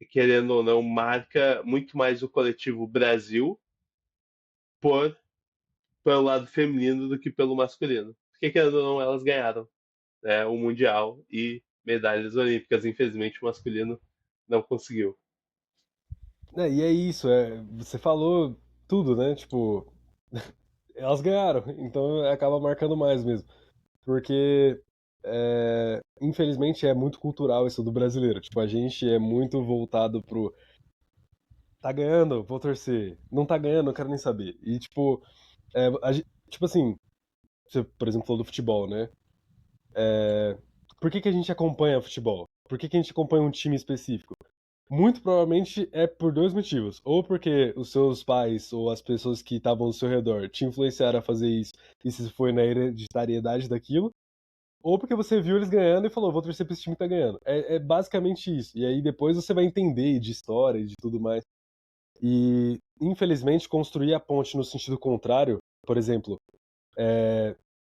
querendo ou não, marca muito mais o coletivo Brasil por pelo lado feminino do que pelo masculino. Porque querendo ou não, elas ganharam, né, o Mundial e medalhas olímpicas. Infelizmente o masculino não conseguiu. E é isso, você falou tudo, né? Tipo, elas ganharam, então acaba marcando mais mesmo. Porque, infelizmente, é muito cultural isso do brasileiro. Tipo, a gente é muito voltado pro. Tá ganhando, vou torcer. Não tá ganhando, não quero nem saber. E, tipo, tipo assim, você, por exemplo, falou do futebol, né? Por que que a gente acompanha futebol? por que que a gente acompanha um time específico? Muito provavelmente é por dois motivos. Ou porque os seus pais ou as pessoas que estavam ao seu redor te influenciaram a fazer isso e se foi na hereditariedade daquilo. Ou porque você viu eles ganhando e falou, vou torcer pra esse time que tá ganhando. É basicamente isso. E aí depois você vai entender de história e de tudo mais. E, infelizmente, construir a ponte no sentido contrário, por exemplo,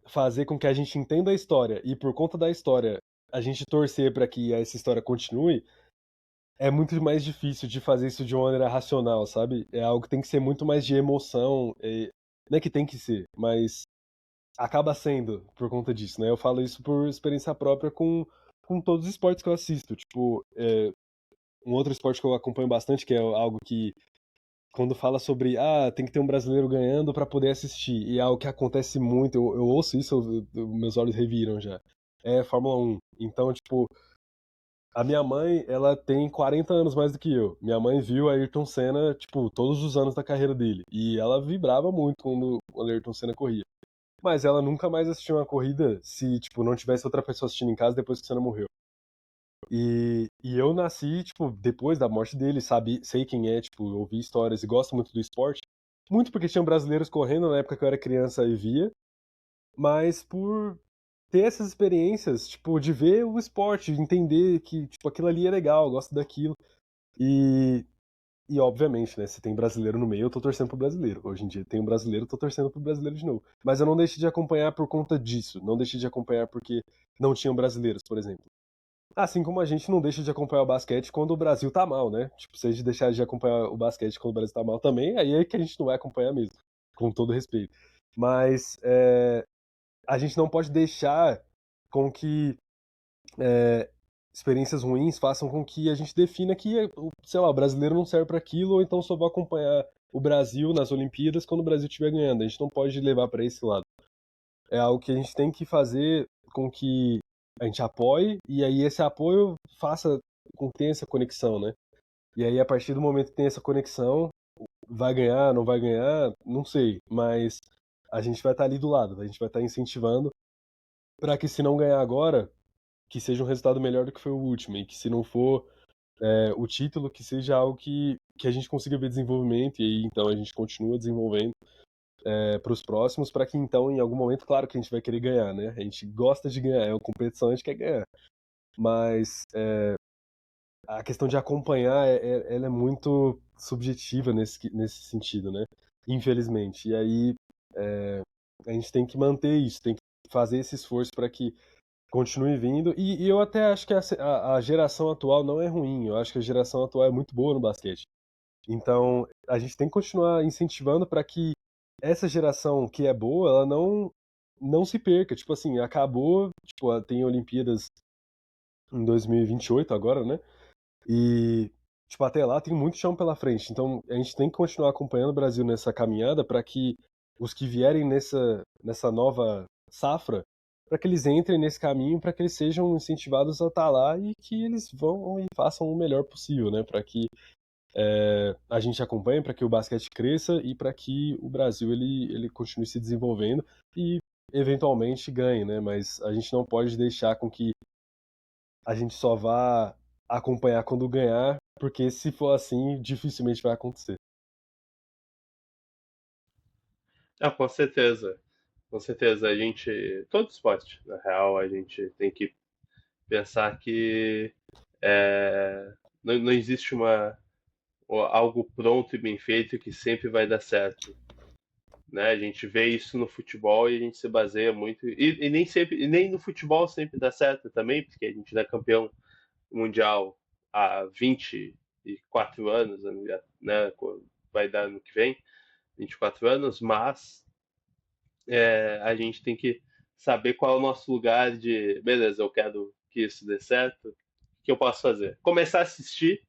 fazer com que a gente entenda a história e, por conta da história, a gente torcer para que essa história continue, é muito mais difícil de fazer isso de uma maneira racional, sabe? É algo que tem que ser muito mais de emoção. Não é que tem que ser, mas acaba sendo por conta disso, né? Eu falo isso por experiência própria com todos os esportes que eu assisto. Tipo, um outro esporte que eu acompanho bastante, que é algo que quando fala sobre tem que ter um brasileiro ganhando para poder assistir, e é algo que acontece muito, eu ouço isso, meus olhos reviram já. É Fórmula 1. Então, tipo, a minha mãe, ela tem 40 anos mais do que eu. Minha mãe viu a Ayrton Senna, tipo, todos os anos da carreira dele. E ela vibrava muito quando a Ayrton Senna corria. Mas ela nunca mais assistiu uma corrida se, tipo, não tivesse outra pessoa assistindo em casa depois que o Senna morreu. E eu nasci, tipo, depois da morte dele, sabe, sei quem é, tipo, ouvi histórias e gosto muito do esporte. Muito porque tinham brasileiros correndo na época que eu era criança e via, mas por ter essas experiências, tipo, de ver o esporte, de entender que, tipo, aquilo ali é legal, eu gosto daquilo. E, e obviamente, né, se tem brasileiro no meio, eu tô torcendo pro brasileiro. Hoje em dia tem um brasileiro, eu tô torcendo pro brasileiro de novo. Mas eu não deixei de acompanhar por conta disso, não deixei de acompanhar porque não tinham brasileiros, por exemplo. Assim como a gente não deixa de acompanhar o basquete quando o Brasil tá mal, né? Tipo, se a gente deixar de acompanhar o basquete quando o Brasil tá mal também, aí é que a gente não vai acompanhar mesmo, com todo respeito. Mas a gente não pode deixar com que experiências ruins façam com que a gente defina que, sei lá, o brasileiro não serve para aquilo, ou então só vou acompanhar o Brasil nas Olimpíadas quando o Brasil estiver ganhando. A gente não pode levar para esse lado. É algo que a gente tem que fazer com que a gente apoie, e aí esse apoio faça com que tenha essa conexão, né? E aí, a partir do momento que tem essa conexão, vai ganhar, não vai ganhar, não sei, mas a gente vai estar ali do lado, a gente vai estar incentivando para que se não ganhar agora, que seja um resultado melhor do que foi o último, e que se não for o título, que seja algo que a gente consiga ver desenvolvimento, e aí então a gente continua desenvolvendo para os próximos, para que então, em algum momento, claro que a gente vai querer ganhar, né? A gente gosta de ganhar, é uma competição, a gente quer ganhar. Mas a questão de acompanhar, ela é muito subjetiva nesse sentido, né? Infelizmente. E aí a gente tem que manter isso, tem que fazer esse esforço para que continue vindo. E eu até acho que a geração atual não é ruim, eu acho que a geração atual é muito boa no basquete. Então, a gente tem que continuar incentivando para que essa geração que é boa, ela não se perca. Tipo assim, acabou, tipo, tem Olimpíadas em 2028 agora, né? E, tipo, até lá tem muito chão pela frente. Então, a gente tem que continuar acompanhando o Brasil nessa caminhada para que os que vierem nessa nova safra, para que eles entrem nesse caminho, para que eles sejam incentivados a estar lá e que eles vão e façam o melhor possível, né? Para que a gente acompanhe, para que o basquete cresça e para que o Brasil ele continue se desenvolvendo e eventualmente ganhe, né? Mas a gente não pode deixar com que a gente só vá acompanhar quando ganhar, porque se for assim, dificilmente vai acontecer. Ah, com certeza. Com certeza. A gente. Todo esporte, na real, a gente tem que pensar que não existe algo pronto e bem feito que sempre vai dar certo. Né? A gente vê isso no futebol e a gente se baseia muito. E nem sempre, e nem no futebol sempre dá certo também, porque a gente não é campeão mundial há 24 anos, né? Vai dar no que vem, 24 anos, mas a gente tem que saber qual é o nosso lugar de, beleza, eu quero que isso dê certo, o que eu posso fazer? Começar a assistir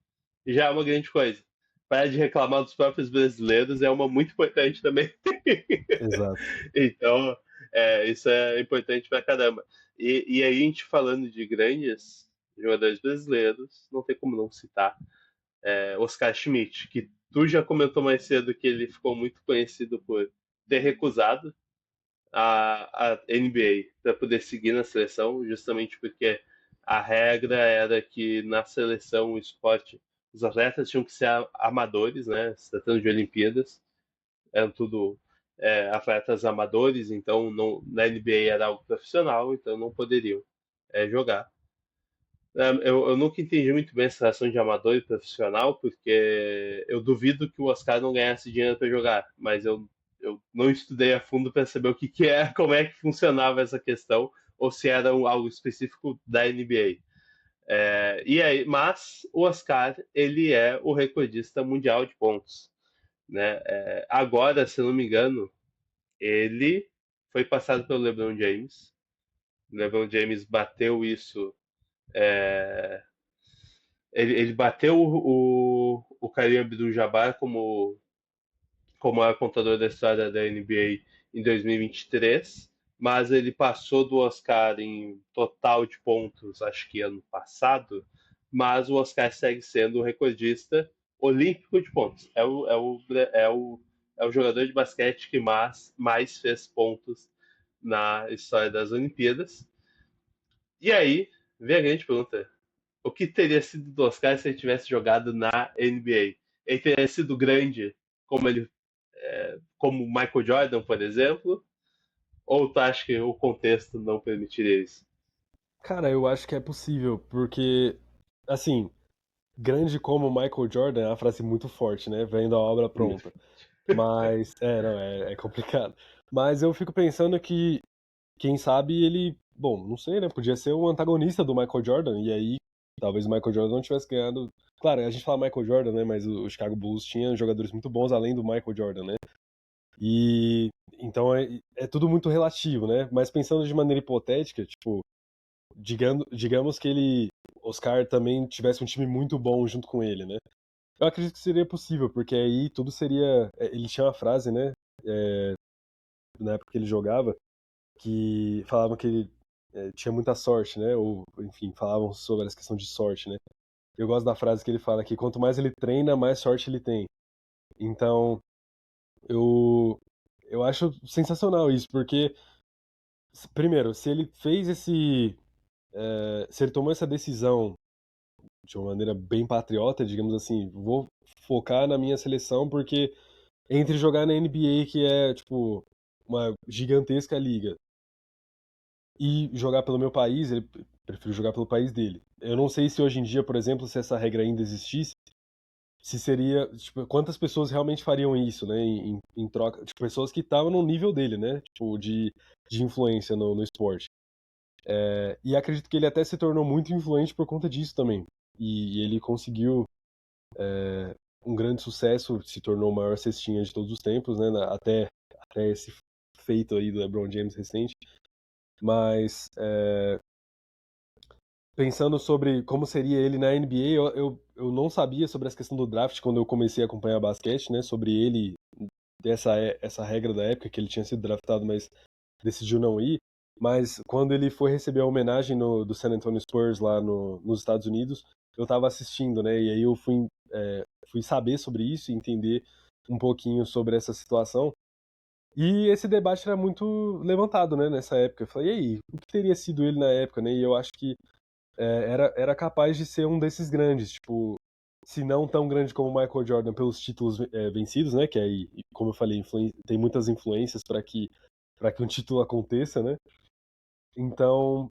já é uma grande coisa. Parar de reclamar dos próprios brasileiros é uma muito importante também. Exato. Então, isso é importante pra caramba. E aí, a gente falando de grandes jogadores brasileiros, não tem como não citar Oscar Schmidt, que tu já comentou mais cedo que ele ficou muito conhecido por ter recusado a NBA para poder seguir na seleção, justamente porque a regra era que na seleção, o esporte, os atletas tinham que ser amadores, né? Se tratando de Olimpíadas, eram tudo atletas amadores, então não, na NBA era algo profissional, então não poderiam jogar. Eu nunca entendi muito bem essa relação de amador e profissional, porque eu duvido que o Oscar não ganhasse dinheiro para jogar, mas eu não estudei a fundo para saber o que, que é, como é que funcionava essa questão, ou se era algo específico da NBA. E aí, mas o Oscar ele é o recordista mundial de pontos, né? Agora, se eu não me engano, ele foi passado pelo LeBron James. O LeBron James bateu isso. é, ele bateu o Kareem Abdul-Jabbar como maior contador da história da NBA em 2023, mas ele passou do Oscar em total de pontos, acho que ano passado, mas o Oscar segue sendo o recordista olímpico de pontos. É o jogador de basquete que mais fez pontos na história das Olimpíadas. E aí, vem a grande pergunta: o que teria sido do Oscar se ele tivesse jogado na NBA? Ele teria sido grande como como Michael Jordan, por exemplo? Ou tu acha que o contexto não permitiria isso? Cara, eu acho que é possível, porque, assim, grande como Michael Jordan é uma frase muito forte, né? Vendo a obra pronta. Mas, não, é complicado. Mas eu fico pensando que, quem sabe ele, bom, não sei, né? Podia ser um antagonista do Michael Jordan, e aí talvez o Michael Jordan não tivesse ganhado. Claro, a gente fala Michael Jordan, né? Mas o Chicago Bulls tinha jogadores muito bons além do Michael Jordan, né? E então é tudo muito relativo, né? Mas pensando de maneira hipotética, tipo, digamos que Oscar também tivesse um time muito bom junto com ele, né? Eu acredito que seria possível, porque aí tudo seria. Ele tinha uma frase, né? Na época que ele jogava, que falavam que ele tinha muita sorte, né? Ou, enfim, falavam sobre essa questão de sorte, né? Eu gosto da frase que ele fala que quanto mais ele treina, mais sorte ele tem. Então, eu, eu acho sensacional isso, porque, primeiro, se ele fez se ele tomou essa decisão de uma maneira bem patriota, digamos assim, vou focar na minha seleção porque entre jogar na NBA, que é, tipo, uma gigantesca liga, e jogar pelo meu país, ele prefere jogar pelo país dele. Eu não sei se hoje em dia, por exemplo, se essa regra ainda existisse, se seria, tipo, quantas pessoas realmente fariam isso, né, em troca, tipo, pessoas que estavam no nível dele, né, tipo, de influência no esporte. E acredito que ele até se tornou muito influente por conta disso também. E ele conseguiu um grande sucesso, se tornou o maior cestinha de todos os tempos, né, até esse feito aí do LeBron James recente. Mas pensando sobre como seria ele na NBA, eu não sabia sobre essa questão do draft quando eu comecei a acompanhar basquete, né? Sobre ele, essa regra da época, que ele tinha sido draftado, mas decidiu não ir. Mas quando ele foi receber a homenagem do San Antonio Spurs lá nos Estados Unidos, eu tava assistindo, né? E aí eu fui saber sobre isso e entender um pouquinho sobre essa situação. E esse debate era muito levantado, né, nessa época. Eu falei, e aí, o que teria sido ele na época, né? E eu acho que era capaz de ser um desses grandes, tipo, se não tão grande como o Michael Jordan pelos títulos vencidos, né? Que aí, como eu falei, tem muitas influências para que um título aconteça, né? Então,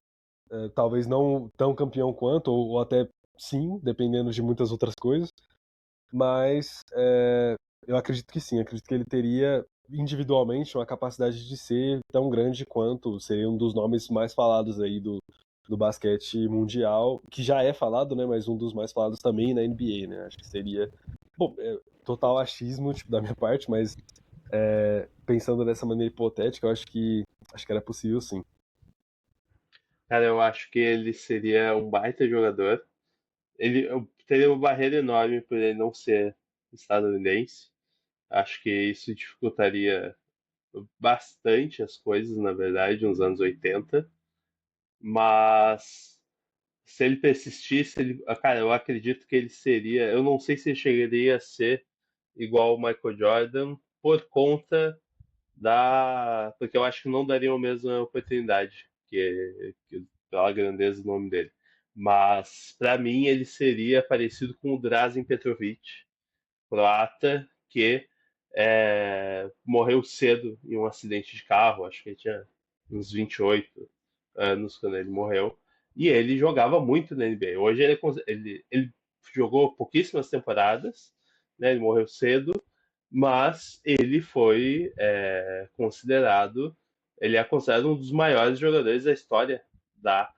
talvez não tão campeão quanto, ou até sim, dependendo de muitas outras coisas, mas eu acredito que sim, acredito que ele teria individualmente uma capacidade de ser tão grande quanto seria um dos nomes mais falados aí do basquete mundial, que já é falado, né, mas um dos mais falados também na NBA, né, acho que seria, bom, total achismo, tipo, da minha parte, mas pensando dessa maneira hipotética, eu acho que era possível sim. Cara, eu acho que ele seria um baita jogador. Eu teria uma barreira enorme por ele não ser estadunidense. Acho que isso dificultaria bastante as coisas, na verdade, nos anos 80. Mas se ele persistisse, cara, eu acredito que ele seria. Eu não sei se ele chegaria a ser igual o Michael Jordan por conta da. Porque eu acho que não daria a mesma oportunidade pela grandeza do nome dele. Mas para mim ele seria parecido com o Drazen Petrovic, croata, que morreu cedo em um acidente de carro. Acho que ele tinha uns 28 anos quando ele morreu. E ele jogava muito na NBA. Hoje ele jogou pouquíssimas temporadas, né? Ele morreu cedo, mas ele foi ele é considerado um dos maiores jogadores da história da,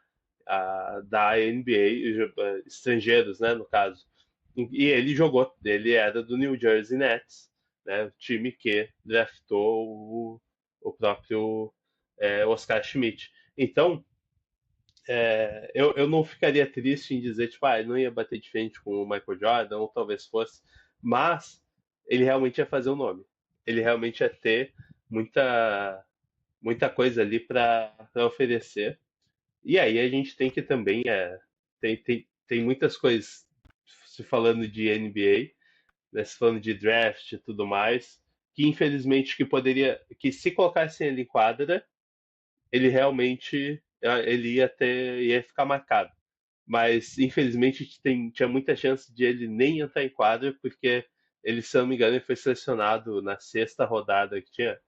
da NBA, estrangeiros, né, no caso. E ele jogou, ele era do New Jersey Nets, né, o time que draftou o próprio Oscar Schmidt. Então, eu não ficaria triste em dizer, tipo, ele não ia bater de frente com o Michael Jordan, ou talvez fosse, mas ele realmente ia fazer o nome. Ele realmente ia ter muita, muita coisa ali para oferecer. E aí a gente tem que também, tem muitas coisas se falando de NBA, né, se falando de draft e tudo mais, que infelizmente que se colocassem ele em quadra, ele realmente ele ia ficar marcado. Mas infelizmente tinha muita chance de ele nem entrar em quadra, porque ele, se não me engano, ele foi selecionado na sexta rodada, que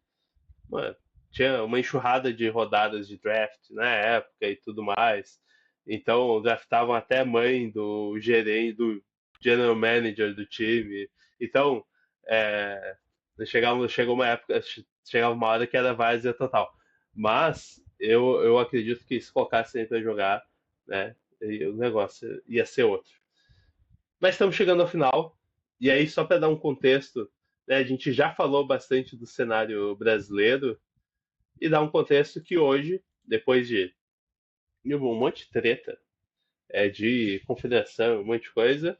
mano, tinha uma enxurrada de rodadas de draft na época e tudo mais. Então draftavam até a mãe do gerente, do general manager do time. Então, chegou uma época, chegava uma hora que era várzea total. Mas eu acredito que se colocasse ele para jogar, né, o negócio ia ser outro. Mas estamos chegando ao final. E aí, só para dar um contexto, né, a gente já falou bastante do cenário brasileiro e dar um contexto que hoje, depois de um monte de treta, de confederação, um monte de coisa,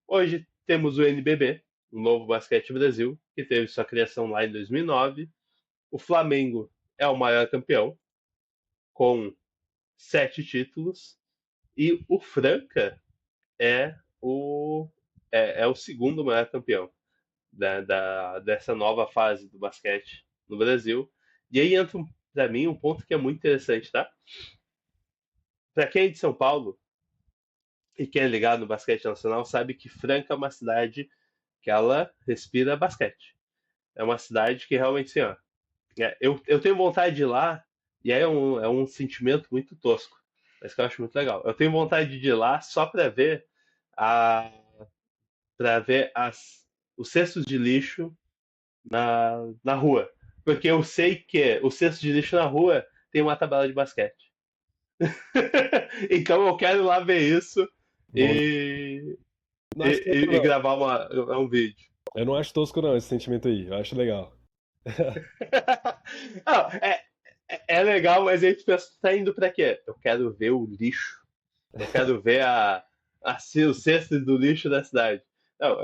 hoje temos o NBB, o Novo Basquete Brasil, que teve sua criação lá em 2009. O Flamengo é o maior campeão, com 7 títulos, e o Franca é o segundo maior campeão dessa nova fase do basquete no Brasil. E aí entra, para mim, um ponto que é muito interessante, tá? Para quem é de São Paulo e quem é ligado no basquete nacional, sabe que Franca é uma cidade que ela respira basquete. É uma cidade que realmente, assim, ó, eu tenho vontade de ir lá, e aí é um sentimento muito tosco, mas que eu acho muito legal. Eu tenho vontade de ir lá só a, para ver os cestos de lixo na rua. Porque eu sei que o cesto de lixo na rua tem uma tabela de basquete. Então eu quero ir lá ver isso Bom, e, não acho tosco, e não. gravar um vídeo. Eu não acho tosco, não, esse sentimento aí. Eu acho legal. Não, é legal, mas a gente pensa, tá indo pra quê? Eu quero ver o lixo. Eu quero ver o cesto do lixo da cidade. Não,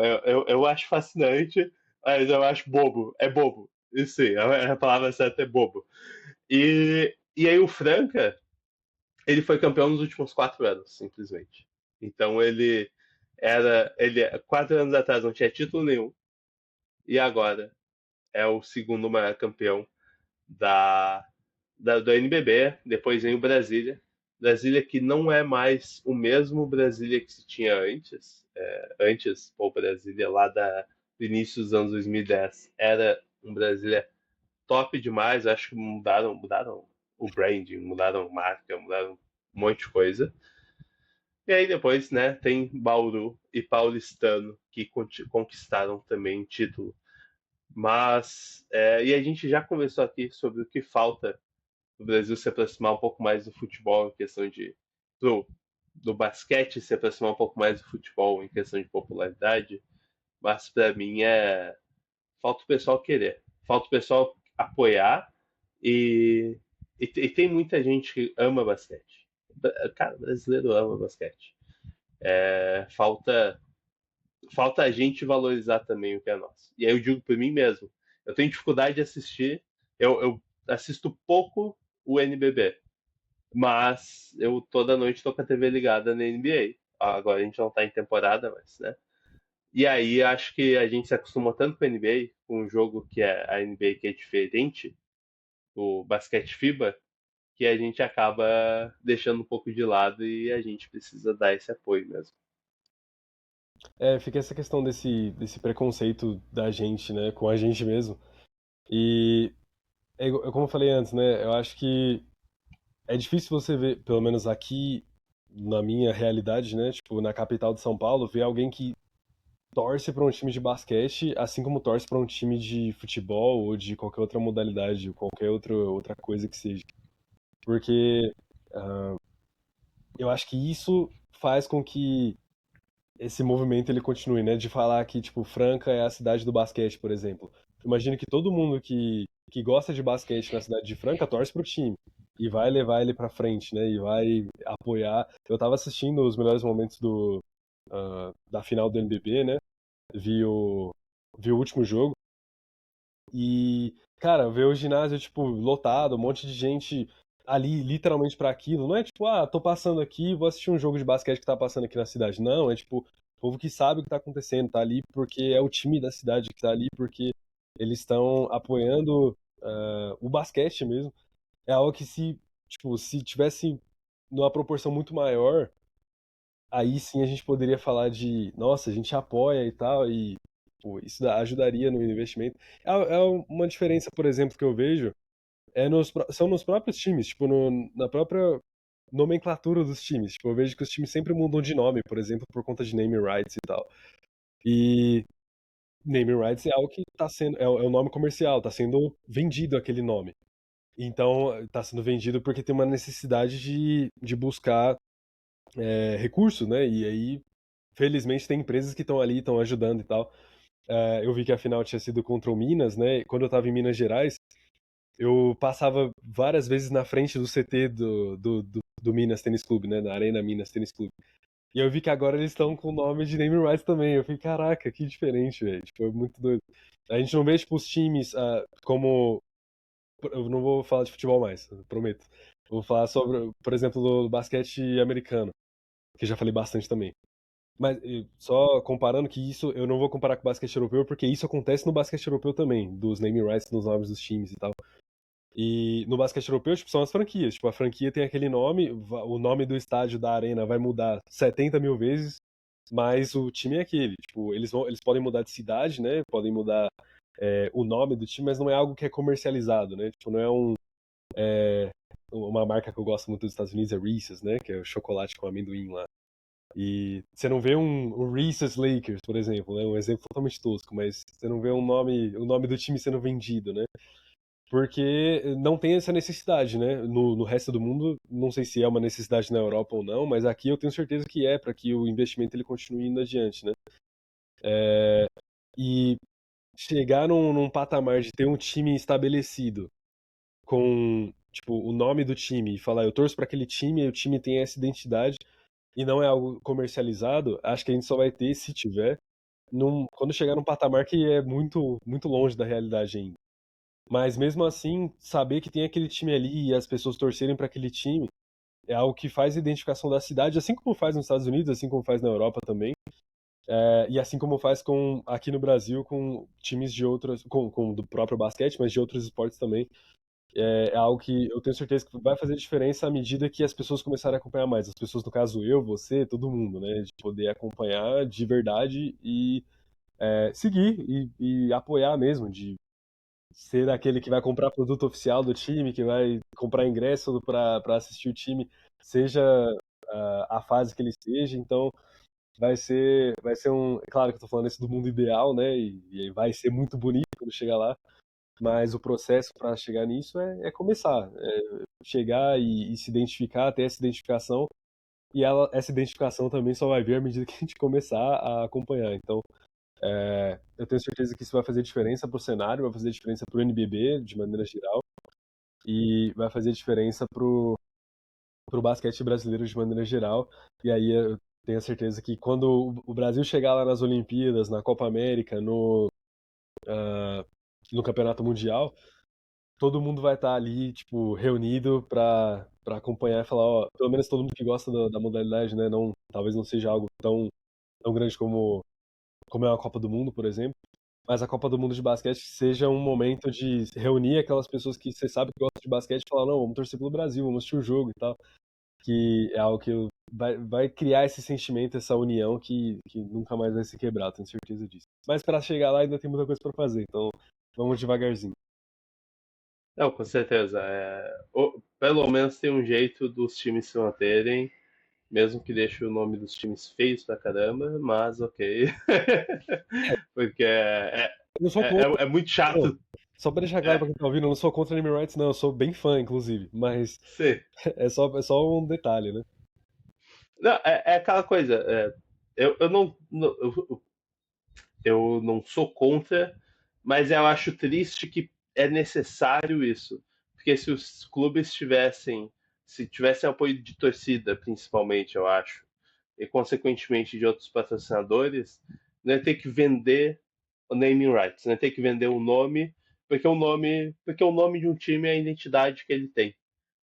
eu acho fascinante, mas eu acho bobo. É bobo. Isso sim, a palavra certa é bobo. E aí o Franca, ele foi campeão nos últimos 4 anos, simplesmente. Então ele 4 anos atrás não tinha título nenhum, e agora é o segundo maior campeão da, do NBB. Depois vem o Brasília. Brasília que não é mais o mesmo Brasília que se tinha antes. Antes, o Brasília lá do início dos anos 2010 era um Brasília top demais. Acho que mudaram o branding, mudaram marca, mudaram um monte de coisa. E aí depois, né, tem Bauru e Paulistano que conquistaram também título. Mas, e a gente já conversou aqui sobre o que falta o Brasil se aproximar um pouco mais do futebol em questão do basquete se aproximar um pouco mais do futebol em questão de popularidade, mas para mim falta o pessoal querer, falta o pessoal apoiar e tem muita gente que ama basquete. Cara, brasileiro ama basquete. Falta a gente valorizar também o que é nosso. E aí eu digo por mim mesmo, eu tenho dificuldade de assistir, eu assisto pouco o NBB, mas eu toda noite tô com a TV ligada na NBA. Agora a gente não tá em temporada, mas, né? E aí acho que a gente se acostumou tanto com a NBA, com um jogo que é a NBA que é diferente, o basquete FIBA, que a gente acaba deixando um pouco de lado e a gente precisa dar esse apoio mesmo. Fica essa questão desse preconceito da gente, né, com a gente mesmo. E como eu falei antes, né, eu acho que é difícil você ver, pelo menos aqui na minha realidade, né, tipo, na capital de São Paulo, ver alguém que torce para um time de basquete, assim como torce para um time de futebol ou de qualquer outra modalidade, ou qualquer outra coisa que seja. Porque eu acho que isso faz com que esse movimento ele continue, né? De falar que, tipo, Franca é a cidade do basquete, por exemplo. Imagino que todo mundo que gosta de basquete na cidade de Franca torce pro time. E vai levar ele pra frente, né? E vai apoiar. Eu tava assistindo os melhores momentos da final do NBB, né? Vi o, vi o último jogo. E, cara, ver o ginásio, tipo, lotado, um monte de gente ali literalmente pra aquilo. Não é tipo, ah, tô passando aqui, vou assistir um jogo de basquete que tá passando aqui na cidade. Não, é tipo, povo que sabe o que tá acontecendo, tá ali porque é o time da cidade que tá ali, porque eles estão apoiando o basquete mesmo. É algo que se tivesse numa proporção muito maior, aí sim a gente poderia falar de, nossa, a gente apoia e tal, e pô, isso ajudaria no investimento. É uma diferença, por exemplo, que eu vejo, são nos próprios times, tipo, na própria nomenclatura dos times. Tipo, eu vejo que os times sempre mudam de nome, por exemplo, por conta de naming rights e tal. E naming rights é algo que tá sendo, é o nome comercial, tá sendo vendido aquele nome. Então, tá sendo vendido porque tem uma necessidade de buscar recursos, né? E aí, felizmente, tem empresas que estão ali, estão ajudando e tal. Eu vi que a final tinha sido contra o Minas, né? Quando eu tava em Minas Gerais, eu passava várias vezes na frente do CT do Minas Tênis Clube, né? Da Arena Minas Tênis Clube. E eu vi que agora eles estão com o nome de Name Rights também. Eu falei, caraca, que diferente, velho. Tipo, é muito doido. A gente não vê, tipo, os times como. Eu não vou falar de futebol mais, eu prometo. Eu vou falar sobre, por exemplo, do basquete americano, que eu já falei bastante também. Mas só comparando que isso, eu não vou comparar com o basquete europeu, porque isso acontece no basquete europeu também, dos naming rights nos nomes dos times e tal. E no basquete europeu, tipo, são as franquias. Tipo, a franquia tem aquele nome, o nome do estádio da arena vai mudar 70 mil vezes, mas o time é aquele. Tipo, eles podem mudar de cidade, né? Podem mudar o nome do time, mas não é algo que é comercializado, né? Tipo, não é uma marca que eu gosto muito dos Estados Unidos, é Reese's, né? Que é o chocolate com amendoim lá. E você não vê um Reese's Lakers, por exemplo, né? Um exemplo totalmente tosco, mas você não vê o nome do time sendo vendido, né? Porque não tem essa necessidade, né? No resto do mundo, não sei se é uma necessidade na Europa ou não, mas aqui eu tenho certeza que é, para que o investimento ele continue indo adiante, né? E chegar num patamar de ter um time estabelecido com, tipo, o nome do time e falar, eu torço para aquele time e o time tem essa identidade e não é algo comercializado, acho que a gente só vai ter, se tiver, quando chegar num patamar que é muito, muito longe da realidade ainda. Mas mesmo assim, saber que tem aquele time ali e as pessoas torcerem para aquele time é algo que faz a identificação da cidade, assim como faz nos Estados Unidos, assim como faz na Europa também, e assim como faz aqui no Brasil com times de outras, com do próprio basquete, mas de outros esportes também. É algo que eu tenho certeza que vai fazer diferença à medida que as pessoas começarem a acompanhar mais. As pessoas, no caso eu, você, todo mundo, né? De poder acompanhar de verdade e seguir e apoiar mesmo, de ser aquele que vai comprar produto oficial do time, que vai comprar ingresso para assistir o time, seja a fase que ele esteja. Então, vai ser claro que eu tô falando isso do mundo ideal, né? E vai ser muito bonito quando chegar lá, mas o processo para chegar nisso é começar, chegar e se identificar, ter essa identificação, e essa identificação também só vai vir à medida que a gente começar a acompanhar. Então, eu tenho certeza que isso vai fazer diferença para o cenário, vai fazer diferença para o NBB de maneira geral e vai fazer diferença pro basquete brasileiro de maneira geral. E aí eu tenho certeza que quando o Brasil chegar lá nas Olimpíadas, na Copa América, no Campeonato Mundial, todo mundo vai estar ali, tipo, reunido para acompanhar e falar, ó, pelo menos todo mundo que gosta da modalidade, né? Não, talvez não seja algo tão grande como é a Copa do Mundo, por exemplo. Mas a Copa do Mundo de basquete seja um momento de reunir aquelas pessoas que você sabe que gostam de basquete falar, não, vamos torcer pelo Brasil, vamos assistir o jogo e tal. Que é algo que vai criar esse sentimento, essa união que nunca mais vai se quebrar, tenho certeza disso. Mas para chegar lá ainda tem muita coisa para fazer, então vamos devagarzinho. Não, com certeza. Pelo menos tem um jeito dos times se manterem, mesmo que deixe o nome dos times feios pra caramba, mas ok. Porque Eu não sou contra, é muito não. chato. Só pra deixar claro É, pra quem tá ouvindo, eu não sou contra Name Rights, não, eu sou bem fã, inclusive, mas sim. é só um detalhe, né? Não, é aquela coisa. Eu eu não sou contra, mas eu acho triste que é necessário isso. Porque se os clubes se tivessem apoio de torcida, principalmente, eu acho, e consequentemente de outros patrocinadores, não ia ter que vender o naming rights, não ia ter que vender o nome, porque o nome de um time é a identidade que ele tem,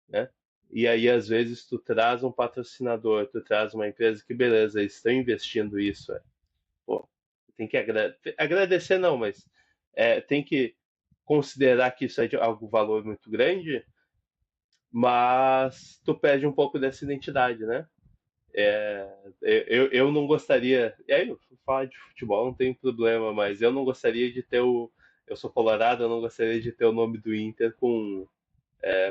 né? E aí, às vezes, tu traz um patrocinador, tu traz uma empresa que, beleza, eles estão investindo isso, pô, tem que agradecer, não, mas tem que considerar que isso é de algum valor muito grande, mas tu perde um pouco dessa identidade, né? Eu não gostaria. E aí, falar de futebol não tem problema, mas eu não gostaria de ter o. Eu sou colorado, eu não gostaria de ter o nome do Inter com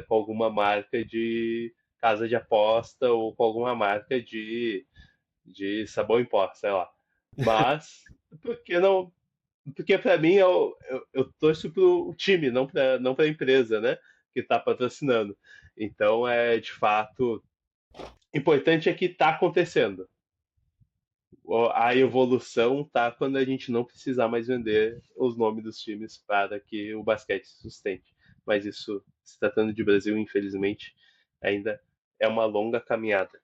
alguma marca de casa de aposta ou com alguma marca de sabão em pó, sei lá. Mas, porque não. Porque para mim eu torço pro time, não pra empresa, né? Que está patrocinando. Então, de fato, importante é que está acontecendo. A evolução tá quando a gente não precisar mais vender os nomes dos times para que o basquete se sustente. Mas isso, se tratando de Brasil, infelizmente, ainda é uma longa caminhada.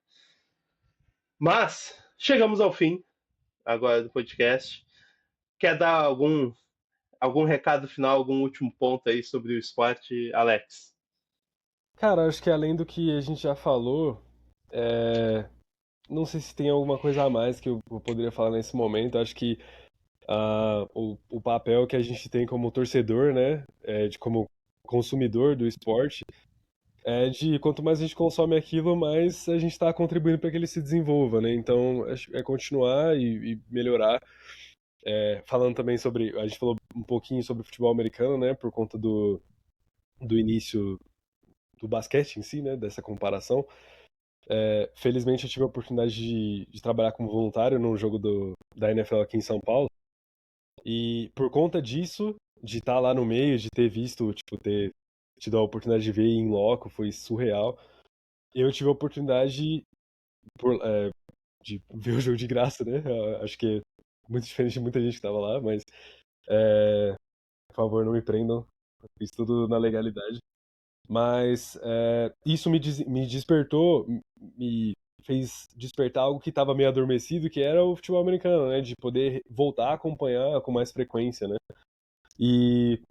Mas chegamos ao fim agora do podcast. Quer dar algum recado final, algum último ponto aí sobre o esporte, Alex? Cara, acho que além do que a gente já falou, não sei se tem alguma coisa a mais que eu poderia falar nesse momento. Acho que o papel que a gente tem como torcedor, né, como consumidor do esporte, é de quanto mais a gente consome aquilo, mais a gente está contribuindo para que ele se desenvolva, né? Então, é continuar e melhorar. Falando também sobre, a gente falou um pouquinho sobre o futebol americano, né, por conta do início do basquete em si, né, dessa comparação. Felizmente eu tive a oportunidade de trabalhar como voluntário num jogo da NFL aqui em São Paulo. E por conta disso, de estar lá no meio, de ter visto, tipo, ter tido a oportunidade de ver em loco, foi surreal. Eu tive a oportunidade de ver o jogo de graça, né? Acho que é muito diferente de muita gente que tava lá, mas por favor, não me prendam. Fiz tudo na legalidade. Mas isso me despertou, me fez despertar algo que estava meio adormecido, que era o futebol americano, né? De poder voltar a acompanhar com mais frequência, né? E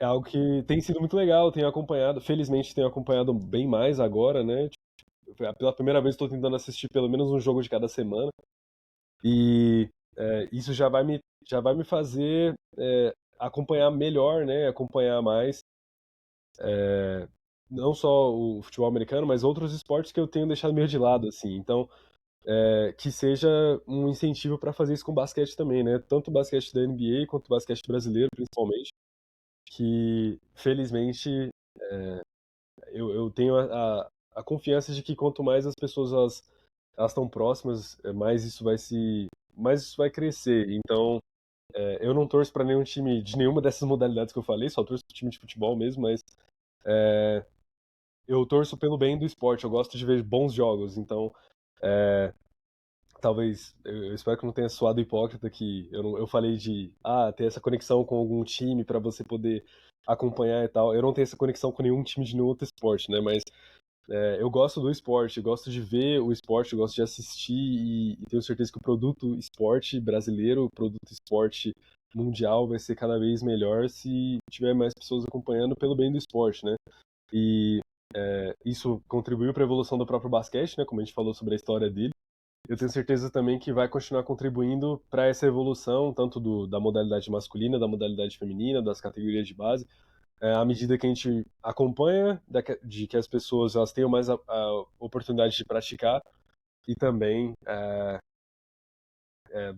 é algo que tem sido muito legal, tenho acompanhado, felizmente tenho acompanhado bem mais agora, né? Tipo, pela primeira vez estou tentando assistir pelo menos um jogo de cada semana. E isso já vai me fazer acompanhar melhor, né? Acompanhar mais. Não só o futebol americano, mas outros esportes que eu tenho deixado meio de lado, assim. Então, que seja um incentivo para fazer isso com basquete também, né? Tanto o basquete da NBA quanto o basquete brasileiro, principalmente, que felizmente eu tenho a confiança de que quanto mais as pessoas elas estão próximas, mais isso vai crescer. Então, eu não torço para nenhum time de nenhuma dessas modalidades que eu falei, só torço pro time de futebol mesmo, mas eu torço pelo bem do esporte, eu gosto de ver bons jogos, então talvez, eu espero que não tenha soado hipócrita que eu falei de ter essa conexão com algum time para você poder acompanhar e tal. Eu não tenho essa conexão com nenhum time de nenhum outro esporte, né? Mas eu gosto do esporte, gosto de ver o esporte, gosto de assistir e tenho certeza que o produto esporte brasileiro, o produto esporte mundial vai ser cada vez melhor se tiver mais pessoas acompanhando pelo bem do esporte, né? E isso contribuiu para a evolução do próprio basquete, né? Como a gente falou sobre a história dele. Eu tenho certeza também que vai continuar contribuindo para essa evolução, tanto da modalidade masculina, da modalidade feminina, das categorias de base. à medida que a gente acompanha de que as pessoas elas tenham mais a oportunidade de praticar e também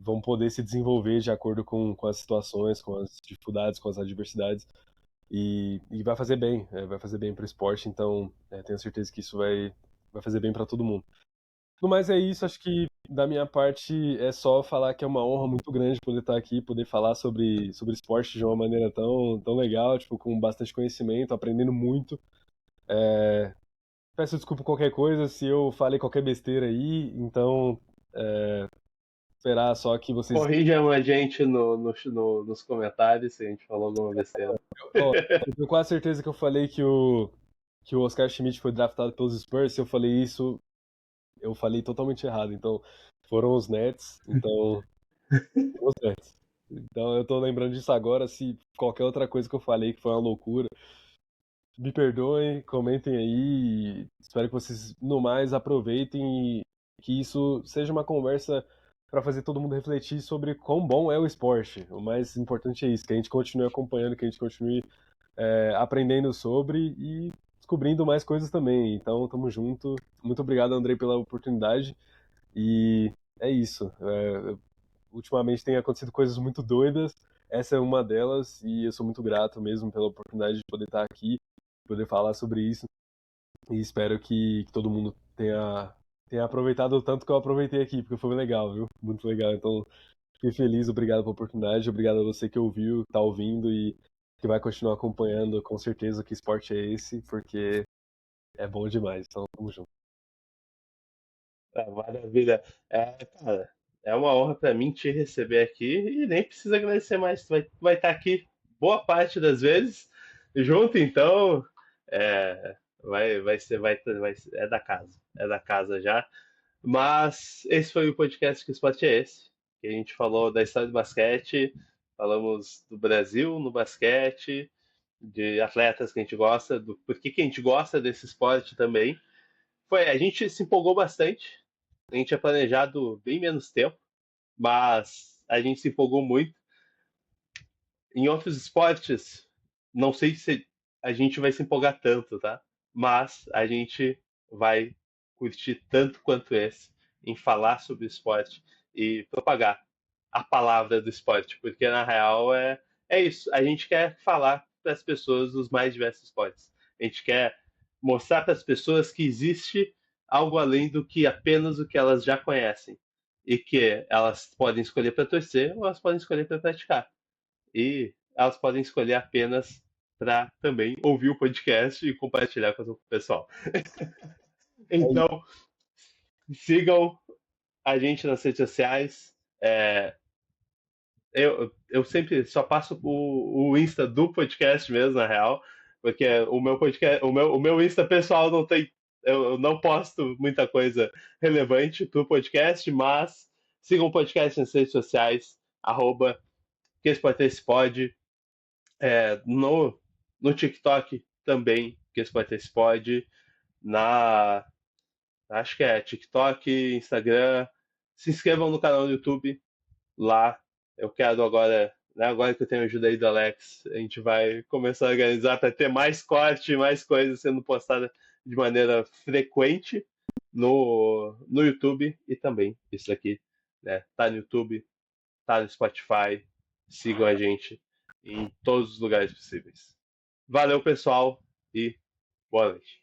vão poder se desenvolver de acordo com as situações, com as dificuldades, com as adversidades e vai fazer bem para o esporte, então tenho certeza que isso vai fazer bem para todo mundo. No mais é isso, acho que da minha parte é só falar que é uma honra muito grande poder estar aqui, poder falar sobre esporte de uma maneira tão legal, tipo, com bastante conhecimento, aprendendo muito. Peço desculpa por qualquer coisa se eu falei qualquer besteira aí, então esperar só que vocês. Corrijam a gente nos comentários se a gente falou alguma besteira. Ó, eu tenho quase certeza que eu falei que o Oscar Schmidt foi draftado pelos Spurs, se eu falei isso, eu falei totalmente errado, então foram os Nets, então foram os Nets. Então eu tô lembrando disso agora, se qualquer outra coisa que eu falei que foi uma loucura, me perdoem, comentem aí, espero que vocês no mais aproveitem e que isso seja uma conversa para fazer todo mundo refletir sobre quão bom é o esporte. O mais importante é isso, que a gente continue acompanhando, que a gente continue aprendendo sobre e descobrindo mais coisas também. Então, tamo junto. Muito obrigado, Andrei, pela oportunidade. E é isso. Ultimamente tem acontecido coisas muito doidas. Essa é uma delas e eu sou muito grato mesmo pela oportunidade de poder estar aqui, poder falar sobre isso. E espero que todo mundo tenha aproveitado o tanto que eu aproveitei aqui, porque foi legal, viu? Muito legal. Então, fiquei feliz, obrigado pela oportunidade, obrigado a você que ouviu, tá ouvindo e que vai continuar acompanhando, com certeza que esporte é esse, porque é bom demais. Então, tamo junto. Maravilha. Cara, é uma honra para mim te receber aqui e nem precisa agradecer mais. Tu vai estar aqui boa parte das vezes junto, então vai ser, é da casa, é da casa já. Mas esse foi o podcast Que Esporte é Esse? Que a gente falou da história do basquete, falamos do Brasil no basquete, de atletas que a gente gosta, do porquê que a gente gosta desse esporte também. A gente se empolgou bastante. A gente tinha planejado bem menos tempo, mas a gente se empolgou muito. Em outros esportes, não sei se a gente vai se empolgar tanto, tá? Mas a gente vai curtir tanto quanto esse em falar sobre o esporte e propagar a palavra do esporte, porque na real é isso. A gente quer falar para as pessoas dos mais diversos esportes. A gente quer mostrar para as pessoas que existe algo além do que apenas o que elas já conhecem e que elas podem escolher para torcer ou elas podem escolher para praticar. E elas podem escolher apenas para também ouvir o podcast e compartilhar com o pessoal. Então, sigam a gente nas redes sociais. Eu sempre só passo o Insta do podcast mesmo, na real, porque o meu podcast, o meu Insta pessoal não tem. Eu não posto muita coisa relevante pro podcast, mas sigam o podcast nas redes sociais, arroba que esse podcast pode. No TikTok também, que esse podcast pode. Na. Acho que é TikTok, Instagram. Se inscrevam no canal do YouTube. Lá eu quero agora, né, agora que eu tenho a ajuda aí do Alex, a gente vai começar a organizar para ter mais corte, mais coisas sendo postadas de maneira frequente no YouTube e também isso aqui, né? Tá no YouTube, tá no Spotify, sigam a gente em todos os lugares possíveis. Valeu, pessoal, e boa noite.